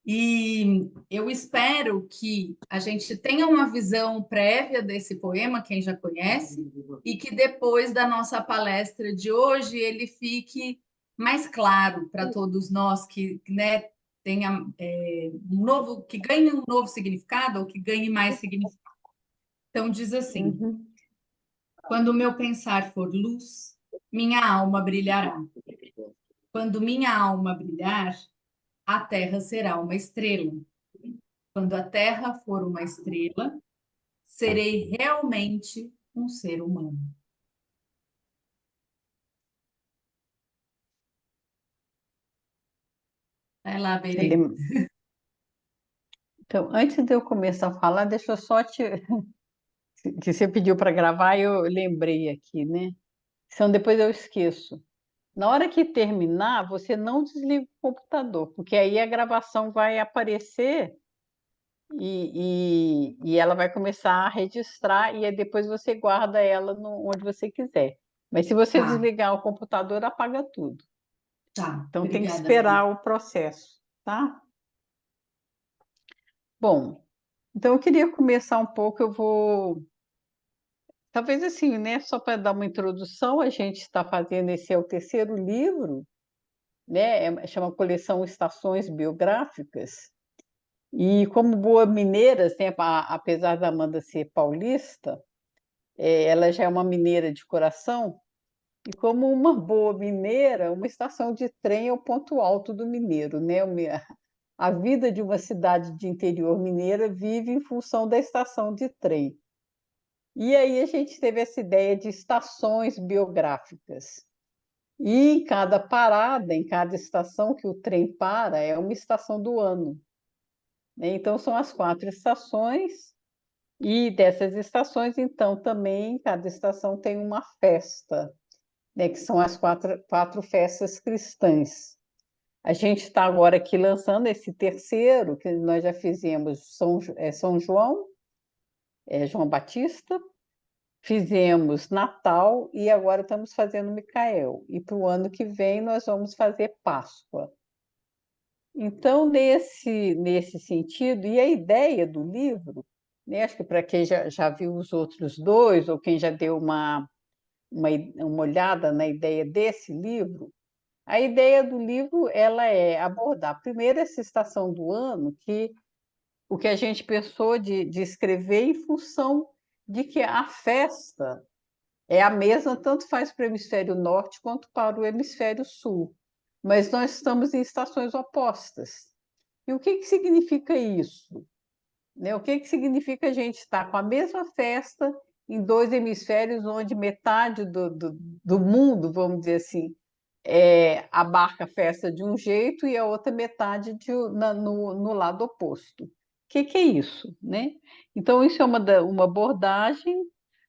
E eu espero que a gente tenha uma visão prévia desse poema, quem já conhece, e que depois da nossa palestra de hoje ele fique mais claro para todos nós que, né, tenha um novo, que ganhe um novo significado ou que ganhe mais significado. Então diz assim: Uhum. quando o meu pensar for luz, minha alma brilhará. Quando minha alma brilhar, a terra será uma estrela. Quando a Terra for uma estrela, serei realmente um ser humano. Vai lá, Berê. Ele... Então, antes de eu começar a falar, deixa eu só te... que você pediu para gravar, eu lembrei aqui, né? Senão depois eu esqueço. Na hora que terminar, você não desliga o computador, porque aí a gravação vai aparecer e ela vai começar a registrar e aí depois você guarda ela onde você quiser. Mas se você Tá, desligar o computador, apaga tudo. tá. Então tem que Obrigada, Berê. esperar o processo, tá? Bom, então eu queria começar um pouco, eu vou. Talvez assim, né? Só para dar uma introdução, a gente está fazendo esse é o terceiro livro, né? Chama Coleção Estações Biográficas. E como boa mineira, né, apesar da Amanda ser paulista, ela já é uma mineira de coração. E como uma boa mineira, uma estação de trem é o ponto alto do mineiro, né? A vida de uma cidade de interior mineira vive em função da estação de trem. E aí a gente teve essa ideia de estações biográficas. E em cada parada, em cada estação que o trem para, é uma estação do ano, né? Então são as 4 estações. E dessas estações, então, também cada estação tem uma festa, né, que são as quatro festas cristãs. A gente está agora aqui lançando esse terceiro, que nós já fizemos São João, João Batista, fizemos Natal e agora estamos fazendo Micael. E para o ano que vem nós vamos fazer Páscoa. Então, nesse sentido, e a ideia do livro, né, acho que para quem já viu os outros dois, ou quem já deu uma olhada na ideia desse livro, a ideia do livro ela é abordar primeiro essa estação do ano, que o que a gente pensou de escrever em função de que a festa é a mesma, tanto faz para o hemisfério norte quanto para o hemisfério sul, mas nós estamos em estações opostas. E o que significa isso? Né? O que significa a gente estar com a mesma festa em dois hemisférios, onde metade do mundo, vamos dizer assim, abarca a festa de um jeito e a outra metade no lado oposto. O que é isso? Né? Então, isso é uma abordagem.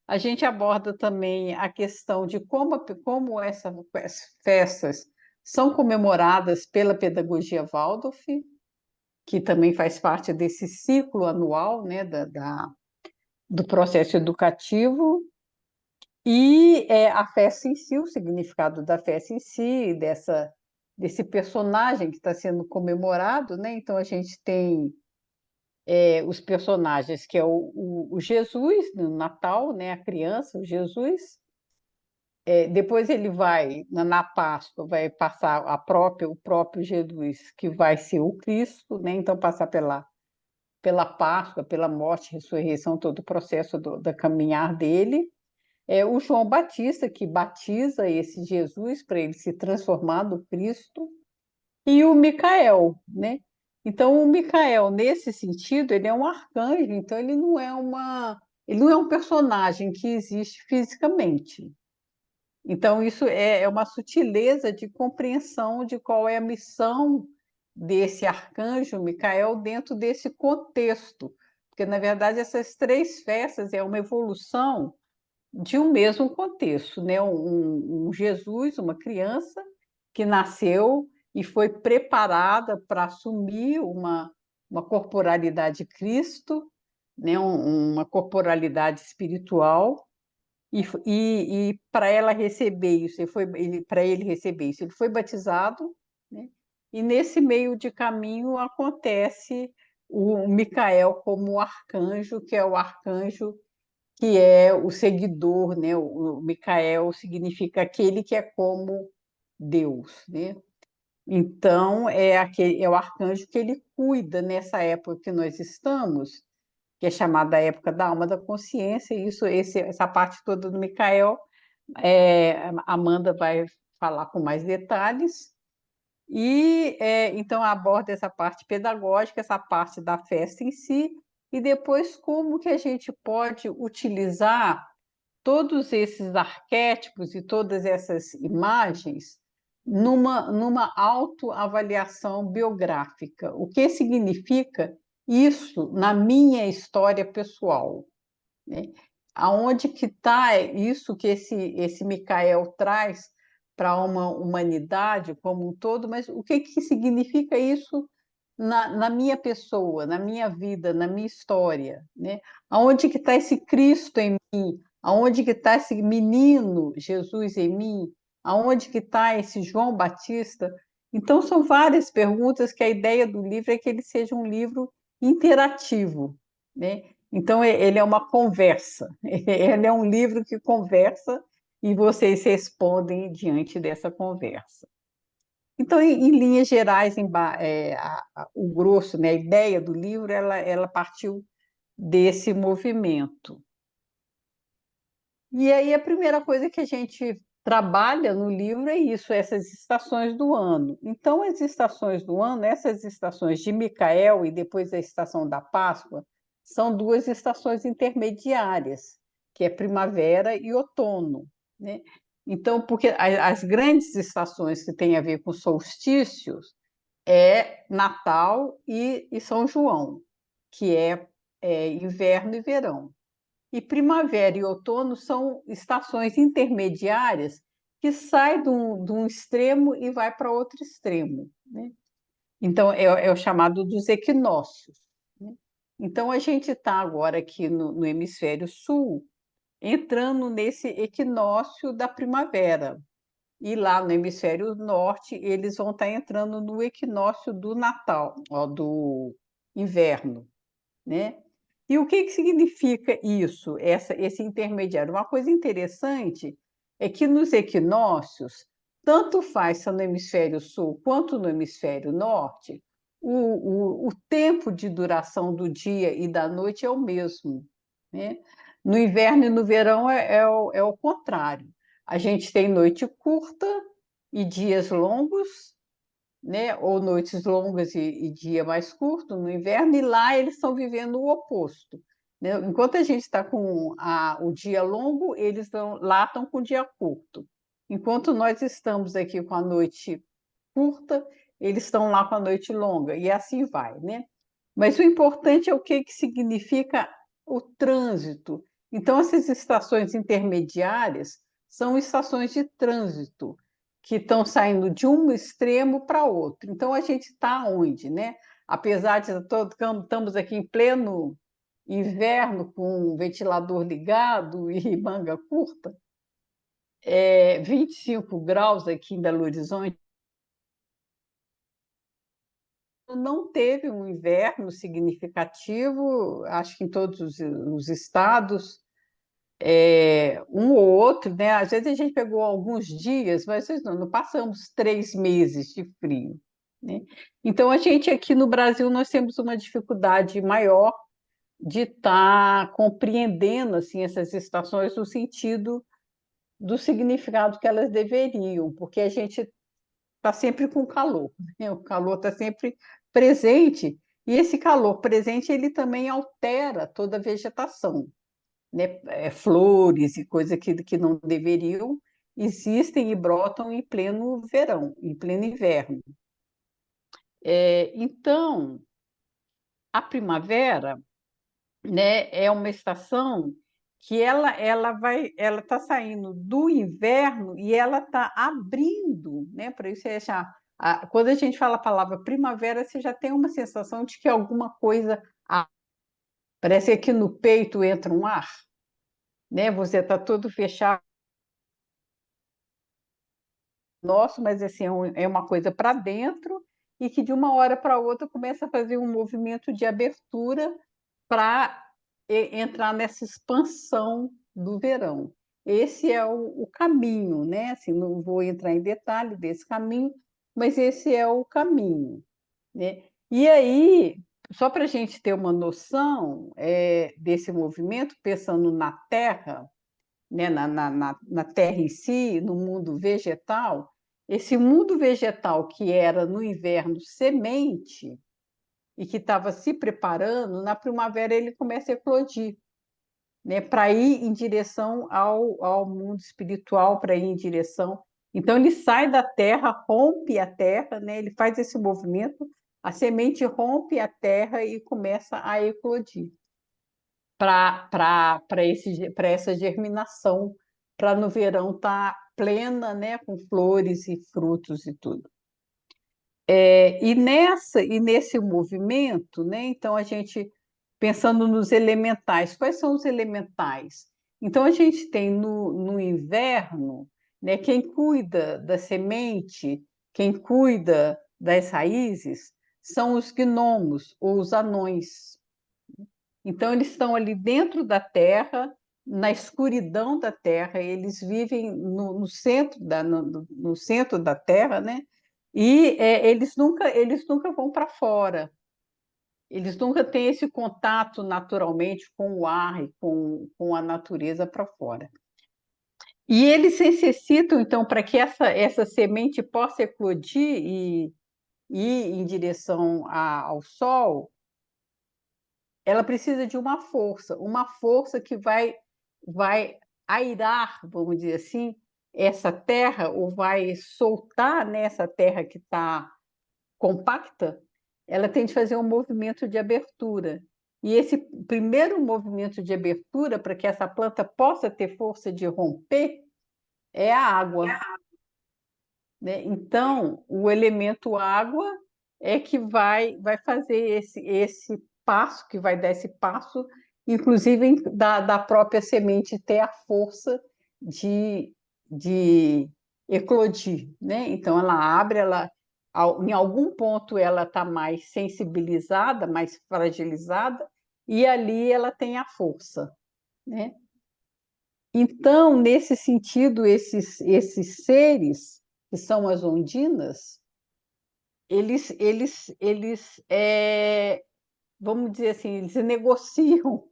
A gente aborda também a questão de como essas festas são comemoradas pela pedagogia Waldorf, que também faz parte desse ciclo anual, né, do processo educativo, e a festa em si, o significado da festa em si, desse personagem que está sendo comemorado, né? Então a gente tem os personagens que é o Jesus no Natal, né? A criança, o Jesus. Depois ele vai na Páscoa, vai passar o próprio Jesus, que vai ser o Cristo, né? Então passar pela Páscoa, pela morte, ressurreição, todo o processo da caminhar dele. O João Batista, que batiza esse Jesus para ele se transformar no Cristo, e o Micael, né? Então, o Micael, nesse sentido, ele é um arcanjo, então ele não é um personagem que existe fisicamente. Então, isso é uma sutileza de compreensão de qual é a missão desse arcanjo Micael dentro desse contexto, porque, na verdade, essas 3 festas é uma evolução de um mesmo contexto, né? Um Jesus, uma criança que nasceu e foi preparada para assumir uma corporalidade de Cristo, né? Uma corporalidade espiritual, para ela receber isso, para ele receber isso, ele foi batizado, né? e nesse meio de caminho acontece o Micael como arcanjo, que é o arcanjo que é o seguidor, né? O Micael significa aquele que é como Deus, né? Então, é o arcanjo que ele cuida nessa época que nós estamos, que é chamada a época da alma da consciência, e essa parte toda do Micael, a Amanda vai falar com mais detalhes, e então aborda essa parte pedagógica, essa parte da festa em si, e depois como que a gente pode utilizar todos esses arquétipos e todas essas imagens numa autoavaliação biográfica. O que significa isso na minha história pessoal, né? Aonde que está isso que esse Micael traz para uma humanidade como um todo, mas o que significa isso na minha pessoa, na minha vida, na minha história, né? Aonde que está esse Cristo em mim? Aonde que está esse menino Jesus em mim? Aonde que está esse João Batista? Então, são várias perguntas que a ideia do livro é que ele seja um livro interativo, né? Então, ele é uma conversa. Ele é um livro que conversa e vocês respondem diante dessa conversa. Então, em linhas gerais, o grosso, né, a ideia do livro, ela partiu desse movimento. E aí a primeira coisa que a gente trabalha no livro é isso, essas estações do ano. Então, as estações do ano, essas estações de Micael e depois a estação da Páscoa, são duas estações intermediárias, que é primavera e outono, né? Então, porque as grandes estações que têm a ver com solstícios é Natal e São João, que é inverno e verão. E primavera e outono são estações intermediárias que saem de um extremo e vai para outro extremo, né? Então, é o chamado dos equinócios, né? Então, a gente está agora aqui no hemisfério sul, entrando nesse equinócio da primavera. E lá no hemisfério norte, eles vão estar entrando no equinócio do Natal, ó, do inverno, né? E o que significa isso, esse intermediário? Uma coisa interessante é que nos equinócios, tanto faz se é no hemisfério sul quanto no hemisfério norte, o tempo de duração do dia e da noite é o mesmo, né? No inverno e no verão é o contrário. A gente tem noite curta e dias longos, né? Ou noites longas e dia mais curto no inverno, e lá eles estão vivendo o oposto, né? Enquanto a gente está com o dia longo, lá estão com o dia curto. Enquanto nós estamos aqui com a noite curta, eles estão lá com a noite longa, e assim vai, né? Mas o importante é o que significa o trânsito. Então, essas estações intermediárias são estações de trânsito, que estão saindo de um extremo para outro. Então, a gente está onde, né? Apesar de estamos aqui em pleno inverno, com o ventilador ligado e manga curta, 25 graus aqui em Belo Horizonte, não teve um inverno significativo, acho que em todos os estados, um ou outro, né? Às vezes a gente pegou alguns dias, mas não passamos 3 meses de frio, né? Então, a gente aqui no Brasil, nós temos uma dificuldade maior de estar compreendendo assim, essas estações no sentido do significado que elas deveriam, porque a gente está sempre com calor, né? O calor está sempre presente, e esse calor presente ele também altera toda a vegetação, né? Flores e coisas que não deveriam existem e brotam em pleno verão, em pleno inverno. Então, a primavera, né, é uma estação que ela está saindo do inverno e ela está abrindo, né, para isso quando a gente fala a palavra primavera, você já tem uma sensação de que alguma coisa parece que aqui no peito entra um ar, né? Você está todo fechado, nosso, mas assim é uma coisa para dentro e que de uma hora para outra começa a fazer um movimento de abertura para entrar nessa expansão do verão. Esse é o caminho, né? Assim, não vou entrar em detalhe desse caminho, mas esse é o caminho, né? E aí, só para a gente ter uma noção desse movimento, pensando na Terra, né, na Terra em si, no mundo vegetal, esse mundo vegetal que era no inverno semente e que estava se preparando, na primavera ele começa a eclodir, né, para ir em direção ao mundo espiritual, para ir em direção. Então ele sai da terra, rompe a terra, né, ele faz esse movimento, a semente rompe a terra e começa a eclodir para essa germinação, para no verão estar plena, né, com flores e frutos e tudo. E nesse movimento, né, então a gente pensando nos elementais, quais são os elementais? Então a gente tem no inverno, né, quem cuida da semente, quem cuida das raízes, são os gnomos ou os anões. Então, eles estão ali dentro da terra, na escuridão da terra, eles vivem no centro no centro da terra, né? E eles nunca vão para fora, eles nunca têm esse contato naturalmente com o ar e com a natureza para fora. E eles necessitam, então, para que essa semente possa eclodir e ir em direção ao sol, ela precisa de uma força que vai airar, vamos dizer assim, essa terra, ou vai soltar nessa terra que está compacta, ela tem de fazer um movimento de abertura. E esse primeiro movimento de abertura, para que essa planta possa ter força de romper, é a água, né? Então, o elemento água é que vai fazer esse passo, que vai dar esse passo, inclusive da própria semente ter a força de eclodir, né? Então, ela abre, em algum ponto ela está mais sensibilizada, mais fragilizada, e ali ela tem a força, né? Então, nesse sentido, esses seres, que são as ondinas, vamos dizer assim, eles negociam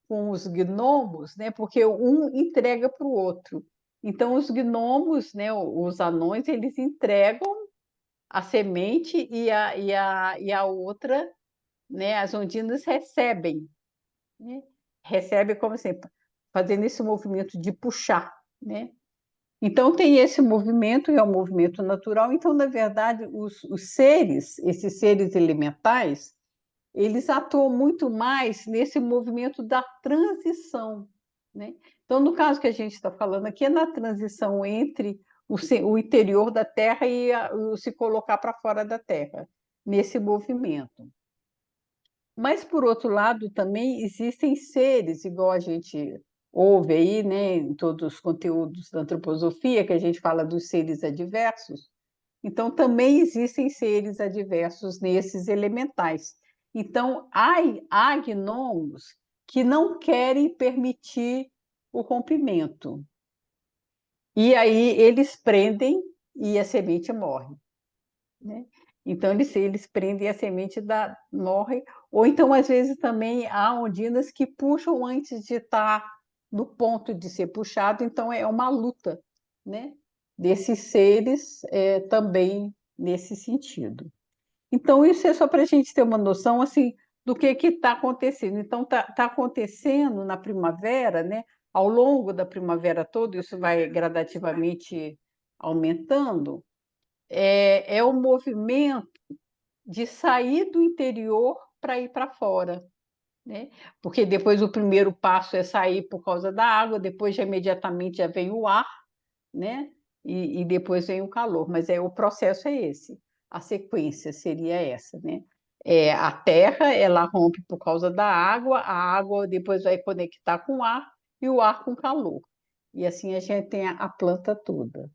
com os gnomos, né, porque um entrega para o outro. Então, os gnomos, né, os anões, eles entregam a semente e a outra, né, as ondinas recebem, né? Recebe como sempre, fazendo esse movimento de puxar, né? Então, tem esse movimento, é um movimento natural. Então, na verdade, os seres, esses seres elementais, eles atuam muito mais nesse movimento da transição, né? Então, no caso que a gente está falando aqui, é na transição entre o interior da Terra e o se colocar para fora da Terra, nesse movimento. Mas, por outro lado, também existem seres, igual a gente ouve aí, né, em todos os conteúdos da antroposofia, que a gente fala dos seres adversos. Então, também existem seres adversos nesses elementais. Então, há gnomos que não querem permitir o rompimento. E aí eles prendem e a semente morre, né? Então, eles prendem a semente morre, ou então, às vezes, também há ondinas que puxam antes de estar no ponto de ser puxado, então é uma luta, né, desses seres também nesse sentido. Então, isso é só para a gente ter uma noção assim, do que está acontecendo. Então, tá acontecendo na primavera, né, ao longo da primavera toda, isso vai gradativamente aumentando, é o movimento de sair do interior para ir para fora, né? Porque depois o primeiro passo é sair por causa da água, depois já imediatamente já vem o ar, né? E depois vem o calor, mas o processo é esse, a sequência seria essa, né? A terra ela rompe por causa da água, a água depois vai conectar com o ar e o ar com calor. E assim a gente tem a planta toda.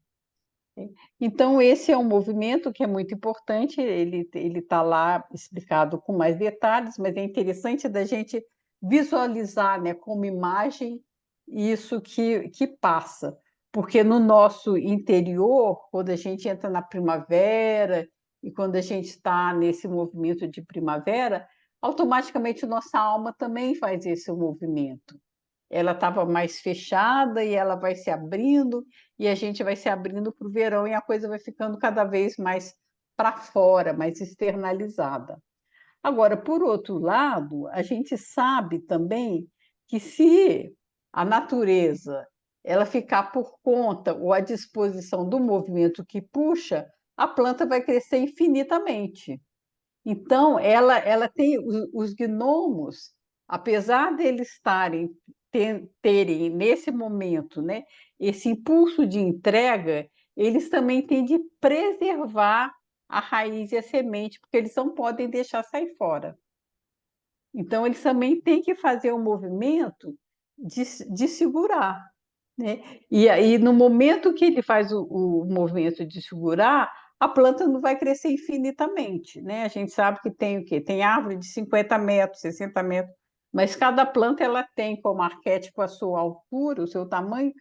Então, esse é um movimento que é muito importante, ele está lá explicado com mais detalhes, mas é interessante da gente visualizar, né, como imagem isso que passa. Porque no nosso interior, quando a gente entra na primavera e quando a gente está nesse movimento de primavera, automaticamente nossa alma também faz esse movimento. Ela estava mais fechada e ela vai se abrindo, e a gente vai se abrindo para o verão e a coisa vai ficando cada vez mais para fora, mais externalizada. Agora, por outro lado, a gente sabe também que se a natureza ela ficar por conta ou à disposição do movimento que puxa, a planta vai crescer infinitamente. Então, ela tem os gnomos, apesar deles terem nesse momento, né, esse impulso de entrega, eles também têm de preservar a raiz e a semente, porque eles não podem deixar sair fora. Então, eles também têm que fazer um movimento de segurar, né? E aí, no momento que ele faz o movimento de segurar, a planta não vai crescer infinitamente, né? A gente sabe que tem o quê? Tem árvore de 50 metros, 60 metros, mas cada planta ela tem como arquétipo a sua altura, o seu tamanho.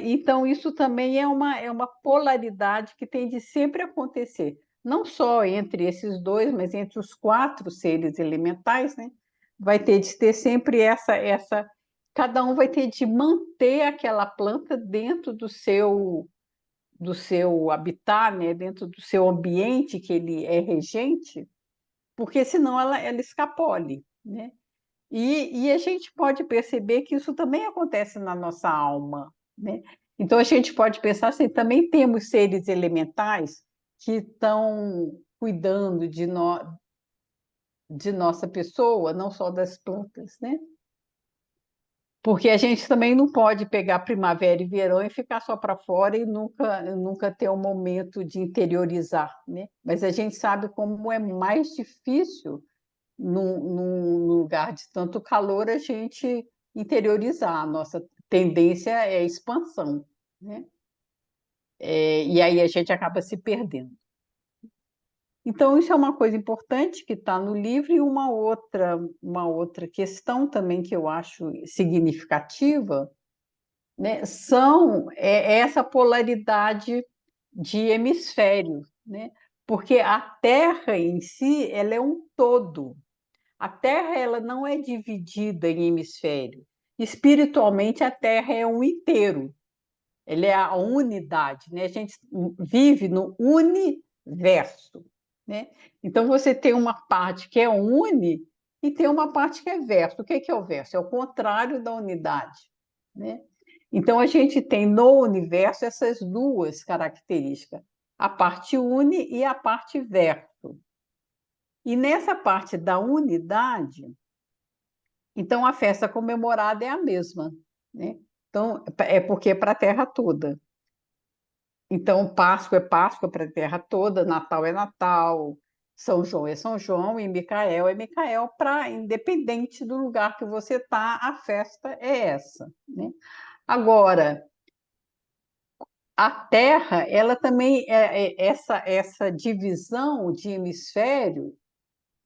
Então, isso também é uma polaridade que tem de sempre acontecer, não só entre esses dois, mas entre os quatro seres elementais, né? Vai ter de ter sempre essa cada um vai ter de manter aquela planta dentro do seu habitat, né? Dentro do seu ambiente que ele é regente, porque senão ela escapole, né? E a gente pode perceber que isso também acontece na nossa alma, né? Então a gente pode pensar assim, também temos seres elementais que estão cuidando de nossa pessoa, não só das plantas, né? Porque a gente também não pode pegar primavera e verão e ficar só para fora e nunca ter um momento de interiorizar, né? Mas a gente sabe como é mais difícil, num lugar de tanto calor, a gente interiorizar. A nossa tendência é a expansão, né? E aí a gente acaba se perdendo. Então, isso é uma coisa importante que está no livro, e uma outra questão também que eu acho significativa, né, essa polaridade de hemisfério, né? Porque a Terra em si ela é um todo. A Terra ela não é dividida em hemisfério. Espiritualmente, a Terra é um inteiro. Ela é a unidade, né? A gente vive no universo, né? Então você tem uma parte que é uni e tem uma parte que é verso. O que é o verso? É o contrário da unidade, né? Então a gente tem no universo essas duas características, a parte uni e a parte verso. E nessa parte da unidade, então a festa comemorada é a mesma, né? Então é porque é para a Terra toda. Então, Páscoa é Páscoa para a terra toda, Natal é Natal, São João é São João e Micael é Micael, para independente do lugar que você está, a festa é essa, né? Agora, a Terra, ela também essa divisão de hemisfério,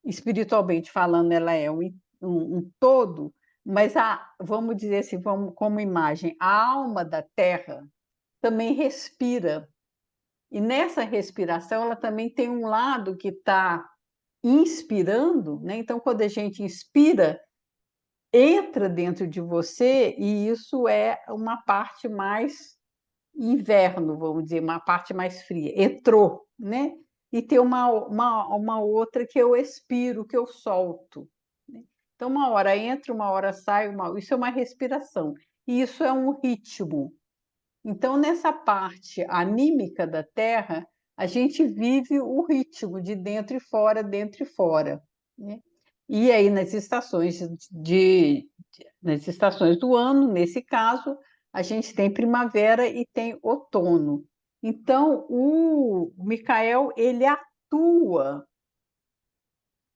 espiritualmente falando, ela é um todo, mas vamos dizer assim, vamos, como imagem, a alma da Terra também respira. E nessa respiração, ela também tem um lado que está inspirando, né? Então, quando a gente inspira, entra dentro de você, e isso é uma parte mais inverno, vamos dizer, uma parte mais fria. Entrou, né? E tem uma outra que eu expiro, que eu solto, né? Então, uma hora entra, uma hora sai, isso é uma respiração. E isso é um ritmo. Então, nessa parte anímica da Terra, a gente vive o ritmo de dentro e fora, né? E aí, nas estações do ano, nesse caso, a gente tem primavera e tem outono. Então, o Micael, ele atua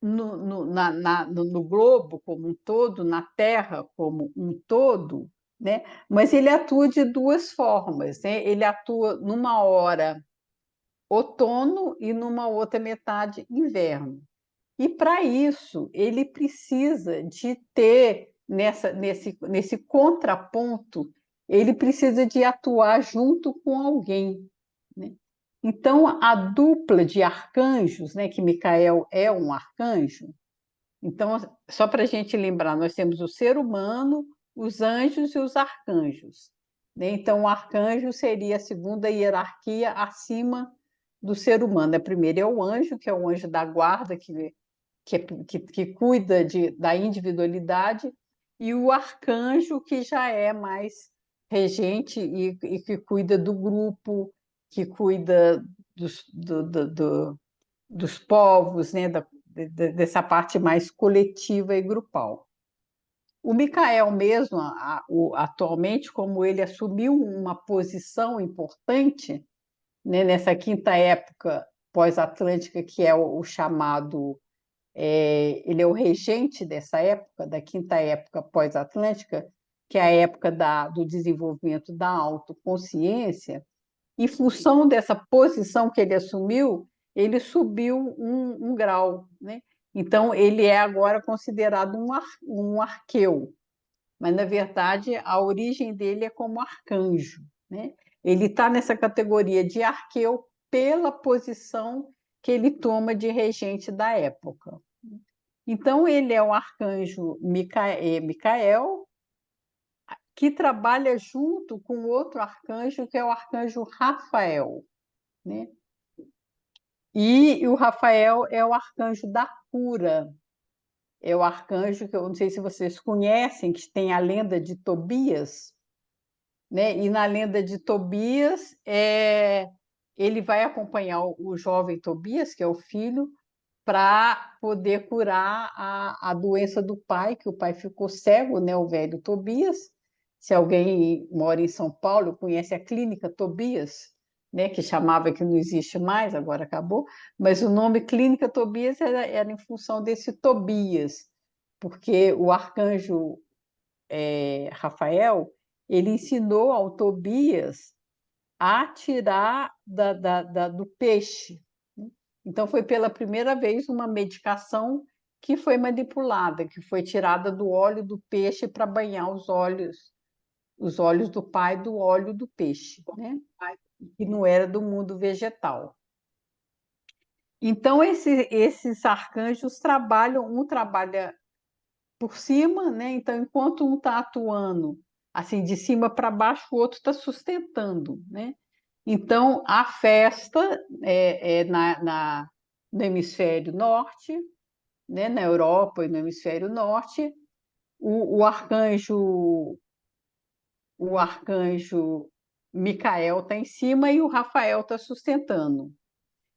no globo como um todo, na Terra como um todo, né? Mas ele atua de duas formas, né? Ele atua numa hora outono e numa outra metade inverno. E para isso, ele precisa de ter nesse contraponto, ele precisa de atuar junto com alguém, né? Então, a dupla de arcanjos, né, que Micael é um arcanjo, então, só para a gente lembrar, nós temos o ser humano, os anjos e os arcanjos, né? Então, o arcanjo seria a segunda hierarquia acima do ser humano. A primeira é o anjo, que é o anjo da guarda, que cuida da individualidade, e o arcanjo, que já é mais regente e que cuida do grupo, que cuida dos povos, né? Dessa parte mais coletiva e grupal. O Micael mesmo, atualmente, como ele assumiu uma posição importante, né, nessa quinta época pós-atlântica, que é o chamado, ele é o regente dessa época, da quinta época pós-atlântica, que é a época do desenvolvimento da autoconsciência. Em função dessa posição que ele assumiu, ele subiu um grau, né? Então, ele é agora considerado um arqueu, mas, na verdade, a origem dele é como arcanjo, né? Ele está nessa categoria de arqueu pela posição que ele toma de regente da época. Então, ele é o arcanjo Micael, que trabalha junto com outro arcanjo, que é o arcanjo Rafael, né? E o Rafael é o arcanjo da cura, é o arcanjo que eu não sei se vocês conhecem, que tem a lenda de Tobias, né? E na lenda de Tobias, ele vai acompanhar o jovem Tobias, que é o filho, para poder curar a doença do pai, que o pai ficou cego, né? O velho Tobias. Se alguém mora em São Paulo, conhece a clínica Tobias, né? Que chamava, que não existe mais, agora acabou, mas o nome Clínica Tobias era em função desse Tobias, porque o arcanjo Rafael, ele ensinou ao Tobias a tirar do peixe. Então, foi pela primeira vez uma medicação que foi manipulada, que foi tirada do óleo do peixe para banhar os olhos do pai do óleo do peixe, né? Que não era do mundo vegetal. Então, esses arcanjos trabalham, um trabalha por cima, né? Então, enquanto um está atuando assim de cima para baixo, o outro está sustentando, né? Então, a festa no hemisfério norte, né? Na Europa e no hemisfério norte, o arcanjo Micael está em cima e o Rafael está sustentando.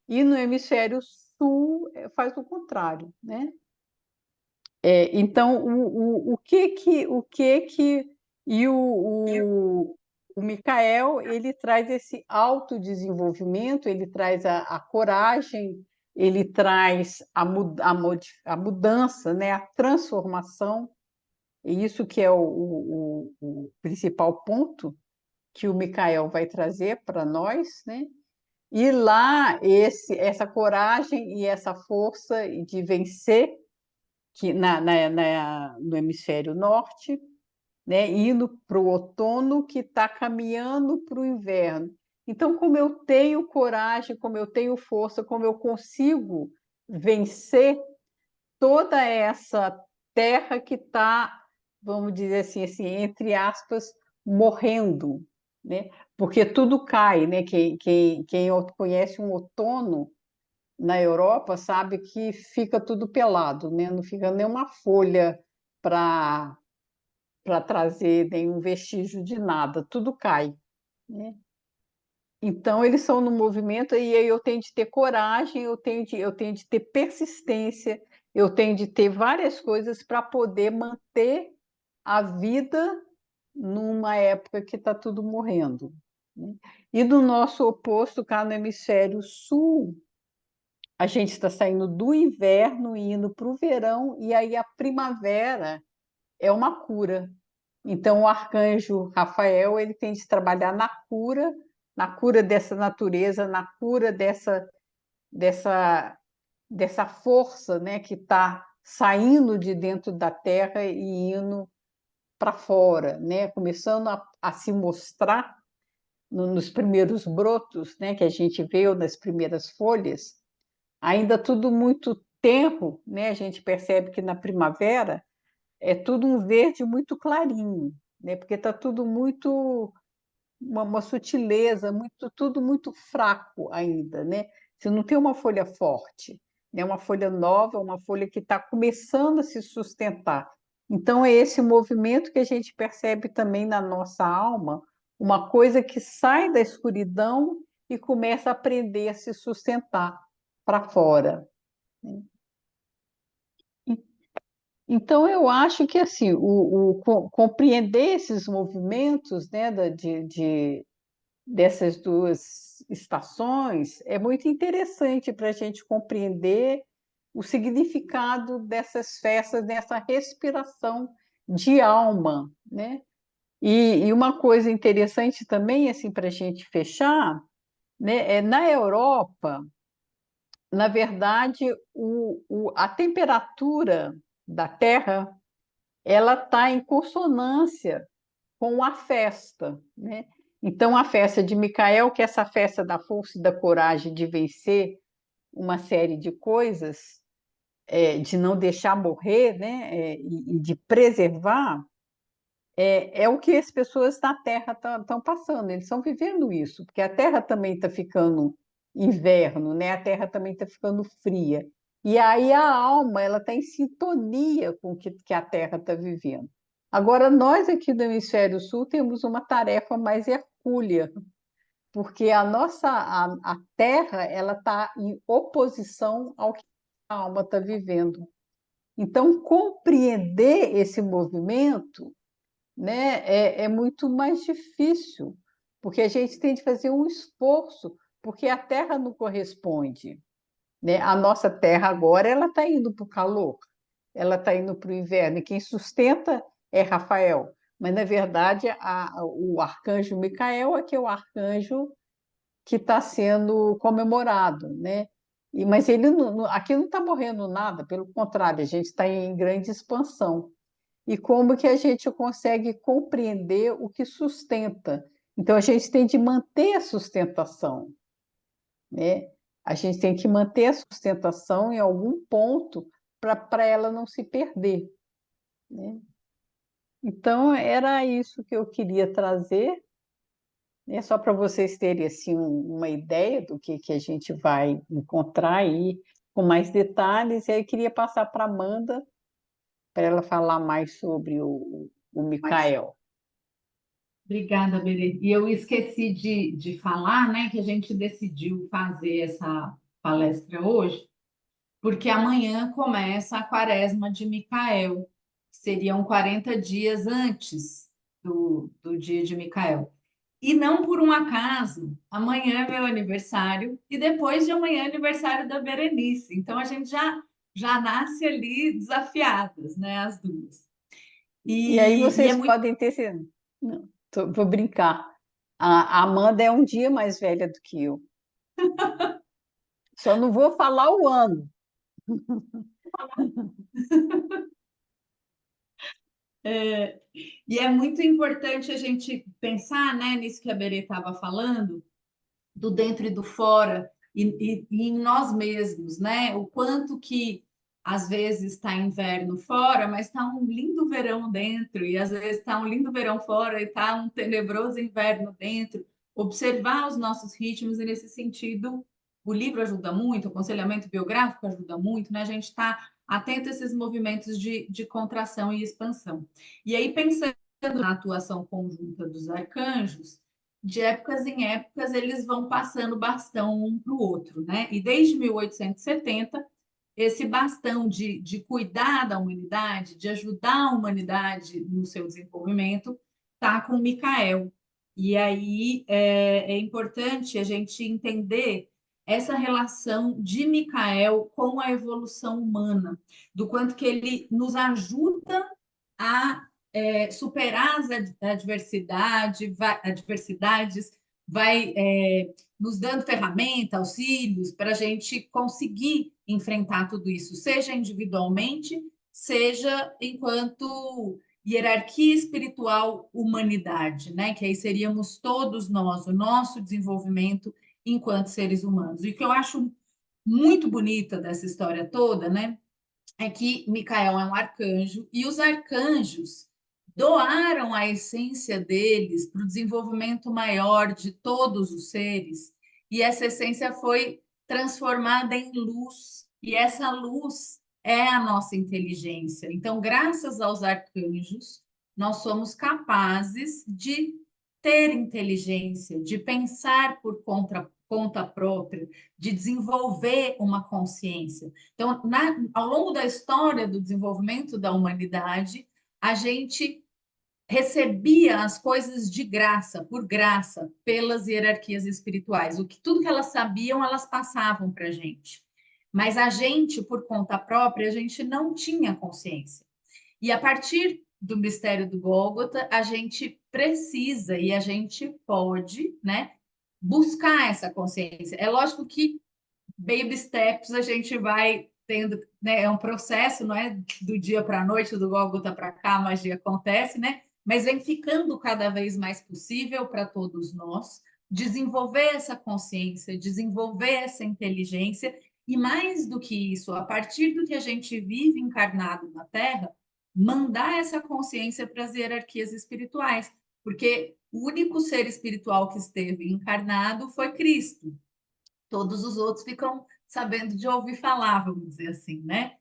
E no hemisfério sul faz o contrário, né? Então, e o Micael, ele traz esse autodesenvolvimento, ele traz a coragem, ele traz a mudança, né? A transformação, e isso que é o principal ponto que o Micael vai trazer para nós, né? E lá, essa coragem e essa força de vencer que no hemisfério norte, né, indo para o outono, que está caminhando para o inverno. Então, como eu tenho coragem, como eu tenho força, como eu consigo vencer toda essa terra que está, vamos dizer assim, entre aspas, morrendo, né? Porque tudo cai, né? Quem conhece um outono na Europa sabe que fica tudo pelado, né? Não fica nenhuma folha para trazer nenhum vestígio de nada, tudo cai, né? Então, eles são no movimento e aí eu tenho de ter coragem, eu tenho de ter persistência, eu tenho de ter várias coisas para poder manter a vida numa época que está tudo morrendo, né? E do nosso oposto, cá no hemisfério sul, a gente está saindo do inverno e indo para o verão, e aí a primavera é uma cura, Então, o arcanjo Rafael, ele tem de trabalhar na cura dessa natureza, na cura dessa, dessa força, né, que está saindo de dentro da terra e indo para fora, né, começando a se mostrar nos primeiros brotos, né, que a gente vê, ou nas primeiras folhas, ainda tudo muito tenro, né, a gente percebe que na primavera é tudo um verde muito clarinho, né, porque está tudo muito uma sutileza, muito, tudo muito fraco ainda, né? Você não tem uma folha forte, né? Uma folha nova, uma folha que está começando a se sustentar. Então, é esse movimento que a gente percebe também na nossa alma, uma coisa que sai da escuridão e começa a aprender a se sustentar para fora. Então, eu acho que assim, compreender esses movimentos, né, dessas duas estações é muito interessante para a gente compreender o significado dessas festas, dessa respiração de alma, né? E uma coisa interessante também, assim, para a gente fechar, né, é na Europa, na verdade, a temperatura da Terra ela está em consonância com a festa, né? Então, a festa de Micael, que é essa festa da força e da coragem de vencer uma série de coisas, de não deixar morrer, né? E de preservar, é o que as pessoas na Terra estão passando. Eles estão vivendo isso, porque a Terra também está ficando inverno, né? A Terra também está ficando fria. E aí a alma ela está em sintonia com o que a Terra está vivendo. Agora, nós aqui do Hemisfério Sul temos uma tarefa mais hercúlea, porque a Terra ela está em oposição ao que a alma está vivendo. Então, compreender esse movimento, né, é muito mais difícil, porque a gente tem de fazer um esforço, porque a Terra não corresponde, né? A nossa Terra agora ela está indo para o calor, ela está indo para o inverno, e quem sustenta é Rafael. Mas, na verdade, o arcanjo Micael é que é o arcanjo que está sendo comemorado, né? Mas ele aqui não está morrendo nada, pelo contrário, a gente está em grande expansão. E como que a gente consegue compreender o que sustenta? Então, a gente tem de manter a sustentação, né? A gente tem que manter a sustentação em algum ponto para ela não se perder, né? Então, era isso que eu queria trazer, né? Só para vocês terem assim, uma ideia do que a gente vai encontrar aí com mais detalhes. E aí, queria passar para a Amanda, para ela falar mais sobre o Micael. Obrigada, Berê. E eu esqueci de falar, né, que a gente decidiu fazer essa palestra hoje, porque amanhã começa a Quaresma de Micael. Seriam 40 dias antes do dia de Micael. E não por um acaso, amanhã é meu aniversário e depois de amanhã é aniversário da Berenice. Então a gente já nasce ali desafiadas, né, as duas. E aí E é vocês muito podem ter sido. Não, vou brincar. A Amanda é um dia mais velha do que eu. Só não vou falar o ano. E é muito importante a gente pensar, né, nisso que a Berê estava falando, do dentro e do fora, e em nós mesmos, né? O quanto que às vezes está inverno fora, mas está um lindo verão dentro, e às vezes está um lindo verão fora e está um tenebroso inverno dentro. Observar os nossos ritmos, e nesse sentido, o livro ajuda muito, o aconselhamento biográfico ajuda muito, né? A gente está atento a esses movimentos de contração e expansão. E aí, pensando na atuação conjunta dos arcanjos, de épocas em épocas, eles vão passando bastão um para o outro, né? E desde 1870, esse bastão de cuidar da humanidade, de ajudar a humanidade no seu desenvolvimento, está com Micael. E aí é importante a gente entender essa relação de Micael com a evolução humana, do quanto que ele nos ajuda a superar as adversidades, vai nos dando ferramenta, auxílios para a gente conseguir enfrentar tudo isso, seja individualmente, seja enquanto hierarquia espiritual, humanidade, né? Que aí seríamos todos nós, o nosso desenvolvimento enquanto seres humanos. E o que eu acho muito bonita dessa história toda, né? É que Micael é um arcanjo e os arcanjos doaram a essência deles para o desenvolvimento maior de todos os seres, e essa essência foi transformada em luz, e essa luz é a nossa inteligência. Então, graças aos arcanjos, nós somos capazes de ter inteligência, de pensar por conta própria, de desenvolver uma consciência. Então, ao longo da história do desenvolvimento da humanidade, a gente recebia as coisas de graça, por graça, pelas hierarquias espirituais. Tudo que elas sabiam, elas passavam para a gente. Mas a gente, por conta própria, a gente não tinha consciência. E a partir do mistério do Gólgota, a gente precisa e a gente pode, né, buscar essa consciência. É lógico que baby steps a gente vai tendo, né? É um processo, não é do dia para a noite, do Gólgota para cá, a magia acontece, né? Mas vem ficando cada vez mais possível para todos nós desenvolver essa consciência, desenvolver essa inteligência, e mais do que isso, a partir do que a gente vive encarnado na Terra, mandar essa consciência para as hierarquias espirituais, porque o único ser espiritual que esteve encarnado foi Cristo. Todos os outros ficam sabendo de ouvir falar, vamos dizer assim, né?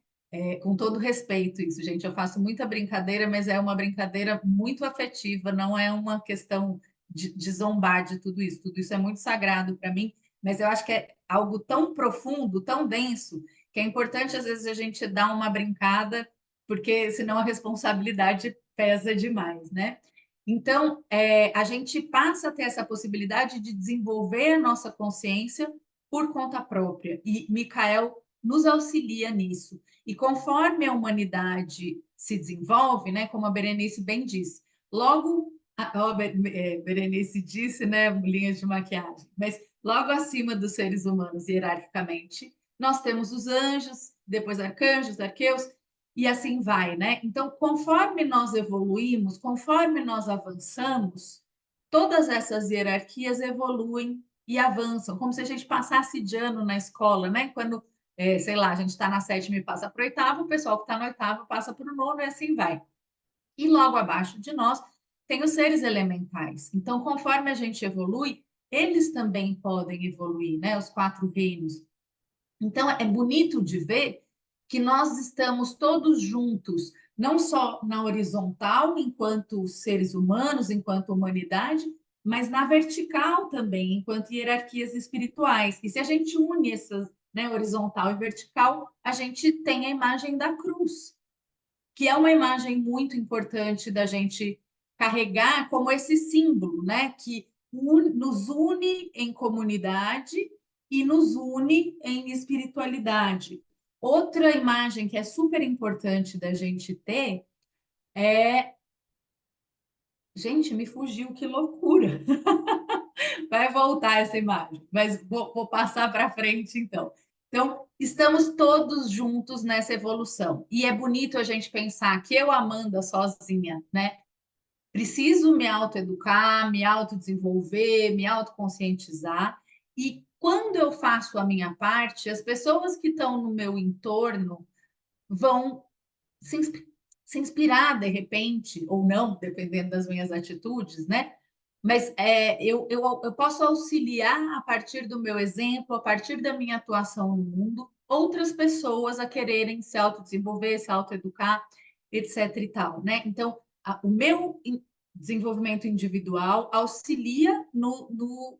Com todo respeito isso, gente, eu faço muita brincadeira, mas é uma brincadeira muito afetiva, não é uma questão de zombar de tudo isso é muito sagrado para mim, mas eu acho que é algo tão profundo, tão denso, que é importante às vezes a gente dar uma brincada, porque senão a responsabilidade pesa demais, né? Então, a gente passa a ter essa possibilidade de desenvolver a nossa consciência por conta própria. E Micael nos auxilia nisso. E conforme a humanidade se desenvolve, né, como a Berenice bem disse, logo, Berenice disse, né, linhas de maquiagem, mas logo acima dos seres humanos, hierarquicamente, nós temos os anjos, depois arcanjos, arqueus, e assim vai, né? Então, conforme nós evoluímos, conforme nós avançamos, todas essas hierarquias evoluem e avançam, como se a gente passasse de ano na escola, né? Quando, sei lá, a gente está na sétima e passa para o oitavo, o pessoal que está no oitavo passa para o nono e assim vai. E logo abaixo de nós tem os seres elementais. Então, conforme a gente evolui, eles também podem evoluir, né? Os quatro reinos. Então, é bonito de ver que nós estamos todos juntos, não só na horizontal, enquanto seres humanos, enquanto humanidade, mas na vertical também, enquanto hierarquias espirituais. E se a gente une essas, né, horizontal e vertical, a gente tem a imagem da cruz, que é uma imagem muito importante da gente carregar como esse símbolo, né, que nos une em comunidade e nos une em espiritualidade. Outra imagem que é super importante da gente ter é. Gente, me fugiu, que loucura! Vai voltar essa imagem, mas vou passar para frente então. Então, estamos todos juntos nessa evolução. E é bonito a gente pensar que eu, Amanda, sozinha, né? Preciso me autoeducar, me autodesenvolver, me autoconscientizar. E quando eu faço a minha parte, as pessoas que estão no meu entorno vão se, se inspirar de repente, ou não, dependendo das minhas atitudes, né? Mas eu posso auxiliar a partir do meu exemplo, a partir da minha atuação no mundo, outras pessoas a quererem se autodesenvolver, se autoeducar, etc. e tal, né? Então, o meu desenvolvimento individual auxilia no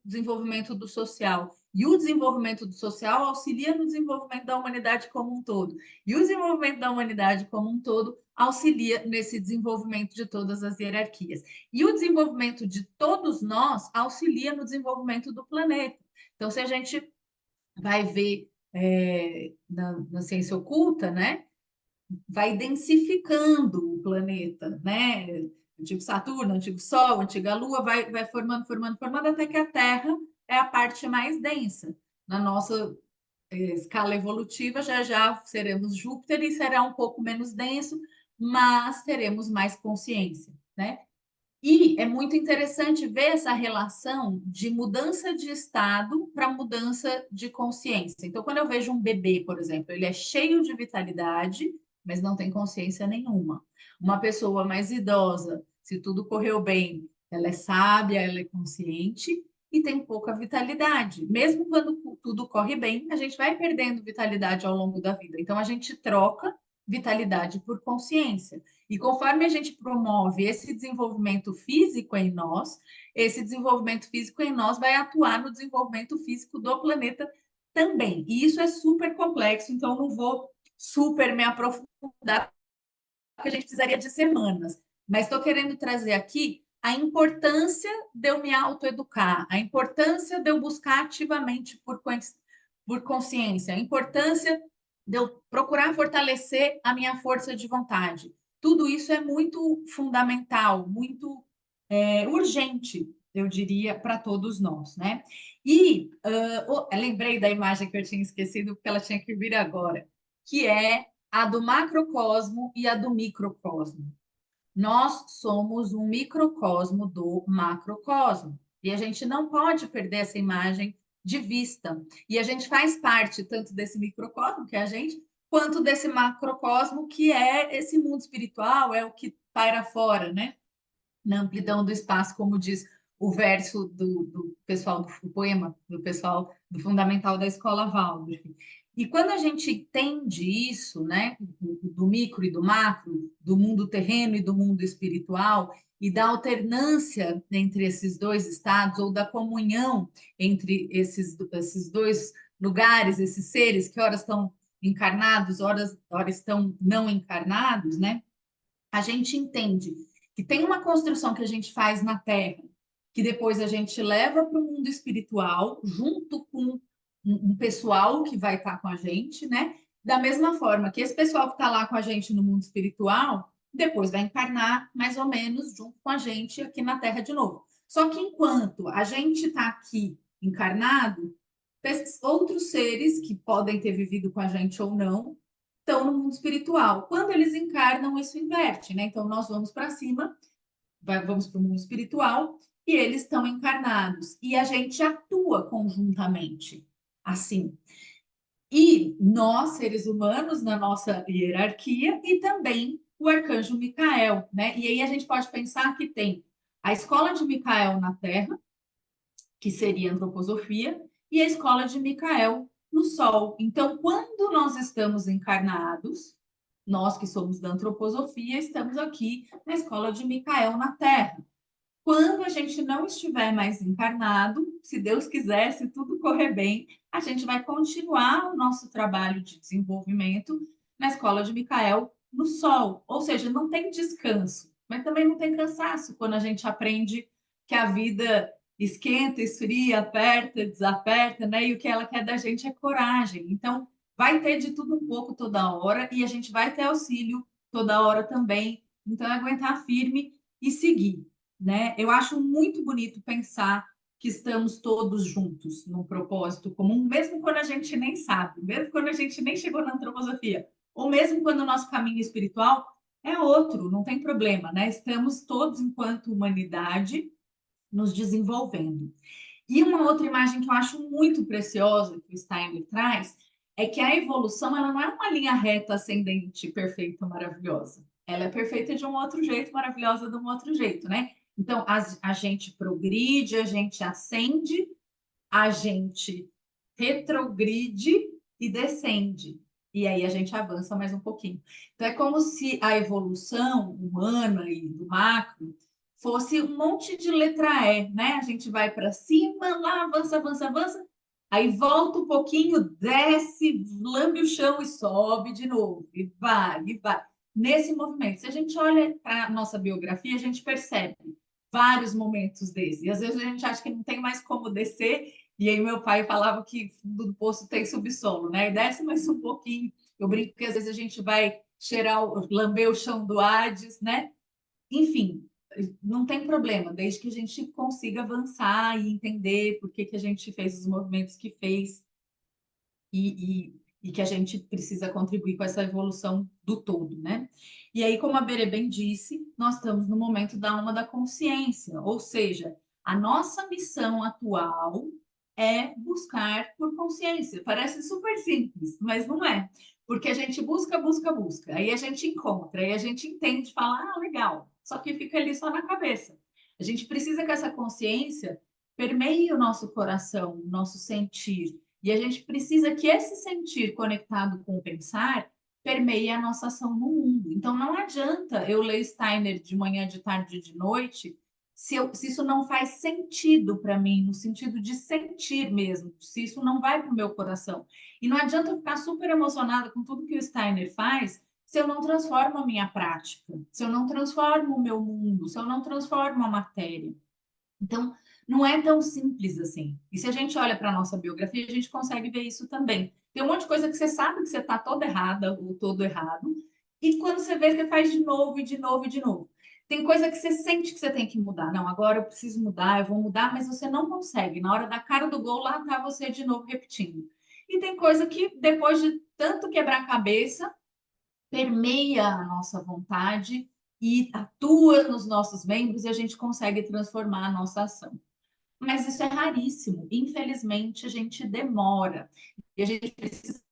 desenvolvimento do social. E o desenvolvimento do social auxilia no desenvolvimento da humanidade como um todo. E o desenvolvimento da humanidade como um todo auxilia nesse desenvolvimento de todas as hierarquias. E o desenvolvimento de todos nós auxilia no desenvolvimento do planeta. Então, se a gente vai ver na ciência oculta, né? vai densificando o planeta, né? Antigo Saturno, antigo Sol, antiga Lua, vai formando, formando, formando, até que a Terra é a parte mais densa. Na nossa escala evolutiva, já já seremos Júpiter e será um pouco menos denso, mas teremos mais consciência, né? E é muito interessante ver essa relação de mudança de estado para mudança de consciência. Então, quando eu vejo um bebê, por exemplo, ele é cheio de vitalidade, mas não tem consciência nenhuma. Uma pessoa mais idosa, se tudo correu bem, ela é sábia, ela é consciente e tem pouca vitalidade. Mesmo quando tudo corre bem, a gente vai perdendo vitalidade ao longo da vida. Então, a gente troca vitalidade por consciência. E conforme a gente promove esse desenvolvimento físico em nós, esse desenvolvimento físico em nós vai atuar no desenvolvimento físico do planeta também. E isso é super complexo, então não vou super me aprofundar, porque a gente precisaria de semanas. Mas estou querendo trazer aqui a importância de eu me autoeducar, a importância de eu buscar ativamente por consciência, a importância de eu procurar fortalecer a minha força de vontade. Tudo isso é muito fundamental, muito urgente, eu diria, para todos nós, né? E lembrei da imagem que eu tinha esquecido, porque ela tinha que vir agora, que é a do macrocosmo e a do microcosmo. Nós somos um microcosmo do macrocosmo. E a gente não pode perder essa imagem de vista. E a gente faz parte tanto desse microcosmo, que é a gente, quanto desse macrocosmo, que é esse mundo espiritual, é o que paira fora, né? Na amplidão do espaço, como diz o verso do pessoal do poema, do pessoal do fundamental da escola Waldorf. E quando a gente entende isso, né, do micro e do macro, do mundo terreno e do mundo espiritual, e da alternância entre esses dois estados, ou da comunhão entre esses dois lugares, esses seres que ora estão encarnados, ora estão não encarnados, né? A gente entende que tem uma construção que a gente faz na Terra, que depois a gente leva para o mundo espiritual, junto com um pessoal que vai estar com a gente, né? Da mesma forma que esse pessoal que está lá com a gente no mundo espiritual, depois vai encarnar mais ou menos junto com a gente aqui na Terra de novo. Só que enquanto a gente está aqui encarnado, outros seres que podem ter vivido com a gente ou não, estão no mundo espiritual. Quando eles encarnam, isso inverte, né? Então, nós vamos para cima, vamos para o mundo espiritual e eles estão encarnados. E a gente atua conjuntamente, assim. E nós, seres humanos, na nossa hierarquia, e também o arcanjo Micael, né? E aí a gente pode pensar que tem a escola de Micael na Terra, que seria a antroposofia, e a escola de Micael no Sol. Então, quando nós estamos encarnados, nós que somos da antroposofia, estamos aqui na escola de Micael na Terra. Quando a gente não estiver mais encarnado, se Deus quiser, se tudo correr bem, a gente vai continuar o nosso trabalho de desenvolvimento na escola de Micael no Sol. Ou seja, não tem descanso, mas também não tem cansaço quando a gente aprende que a vida esquenta, esfria, aperta, desaperta, né? E o que ela quer da gente é coragem. Então, vai ter de tudo um pouco toda hora e a gente vai ter auxílio toda hora também. Então, é aguentar firme e seguir, né? Eu acho muito bonito pensar que estamos todos juntos num propósito comum, mesmo quando a gente nem sabe, mesmo quando a gente nem chegou na antroposofia, ou mesmo quando o nosso caminho espiritual é outro, não tem problema, né? Estamos todos, enquanto humanidade, nos desenvolvendo. E uma outra imagem que eu acho muito preciosa que o Steiner traz é que a evolução ela não é uma linha reta, ascendente, perfeita, maravilhosa. Ela é perfeita de um outro jeito, maravilhosa de um outro jeito, né? Então, a gente progride, a gente ascende, a gente retrogride e descende. E aí a gente avança mais um pouquinho. Então, é como se a evolução humana e do macro fosse um monte de letra E, né? A gente vai para cima, lá, avança, avança, avança, aí volta um pouquinho, desce, lambe o chão e sobe de novo, e vai, e vai. Nesse movimento, se a gente olha para a nossa biografia, a gente percebe vários momentos desses. E às vezes a gente acha que não tem mais como descer, e aí meu pai falava que fundo do poço tem subsolo, né? E desce mais um pouquinho. Eu brinco que às vezes a gente vai lamber o chão do Hades, né? Enfim, não tem problema, desde que a gente consiga avançar e entender por que que a gente fez os movimentos que fez e que a gente precisa contribuir com essa evolução do todo, né? E aí, como a Berê bem disse, nós estamos no momento da alma da consciência, ou seja, a nossa missão atual é buscar por consciência. Parece super simples, mas não é. Porque a gente busca, busca, busca. Aí a gente encontra, aí a gente entende, fala, ah, legal. Só que fica ali só na cabeça. A gente precisa que essa consciência permeie o nosso coração, o nosso sentir. E a gente precisa que esse sentir conectado com o pensar permeie a nossa ação no mundo. Então, não adianta eu ler Steiner de manhã, de tarde, de noite, se isso não faz sentido para mim, no sentido de sentir mesmo, se isso não vai para o meu coração. E não adianta eu ficar super emocionada com tudo que o Steiner faz, se eu não transformo a minha prática, se eu não transformo o meu mundo, se eu não transformo a matéria. Então, não é tão simples assim. E se a gente olha para a nossa biografia, a gente consegue ver isso também. Tem um monte de coisa que você sabe que você está toda errada ou todo errado, e quando você vê, você faz de novo e de novo e de novo. Tem coisa que você sente que você tem que mudar. Não, agora eu preciso mudar, eu vou mudar, mas você não consegue. Na hora da cara do gol, lá está você de novo repetindo. E tem coisa que, depois de tanto quebrar a cabeça, permeia a nossa vontade e atua nos nossos membros e a gente consegue transformar a nossa ação. Mas isso é raríssimo. Infelizmente, a gente demora. E a gente precisa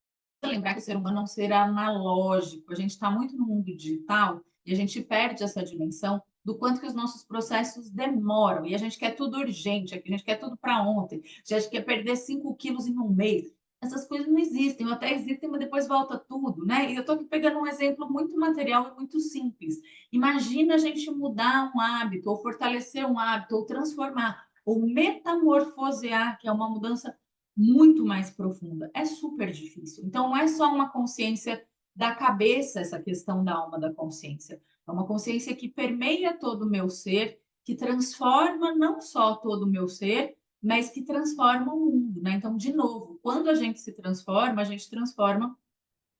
lembrar que o ser humano é um ser analógico. A gente está muito no mundo digital e a gente perde essa dimensão do quanto que os nossos processos demoram. E a gente quer tudo urgente, a gente quer tudo para ontem. A gente quer perder 5 quilos em um mês. Essas coisas não existem, ou até existem, mas depois volta tudo, né? E eu estou aqui pegando um exemplo muito material e muito simples. Imagina a gente mudar um hábito, ou fortalecer um hábito, ou transformar, ou metamorfosear, que é uma mudança muito mais profunda. É super difícil. Então, não é só uma consciência da cabeça, essa questão da alma da consciência. É uma consciência que permeia todo o meu ser, que transforma não só todo o meu ser, mas que transforma o mundo, né? Então, de novo, quando a gente se transforma, a gente transforma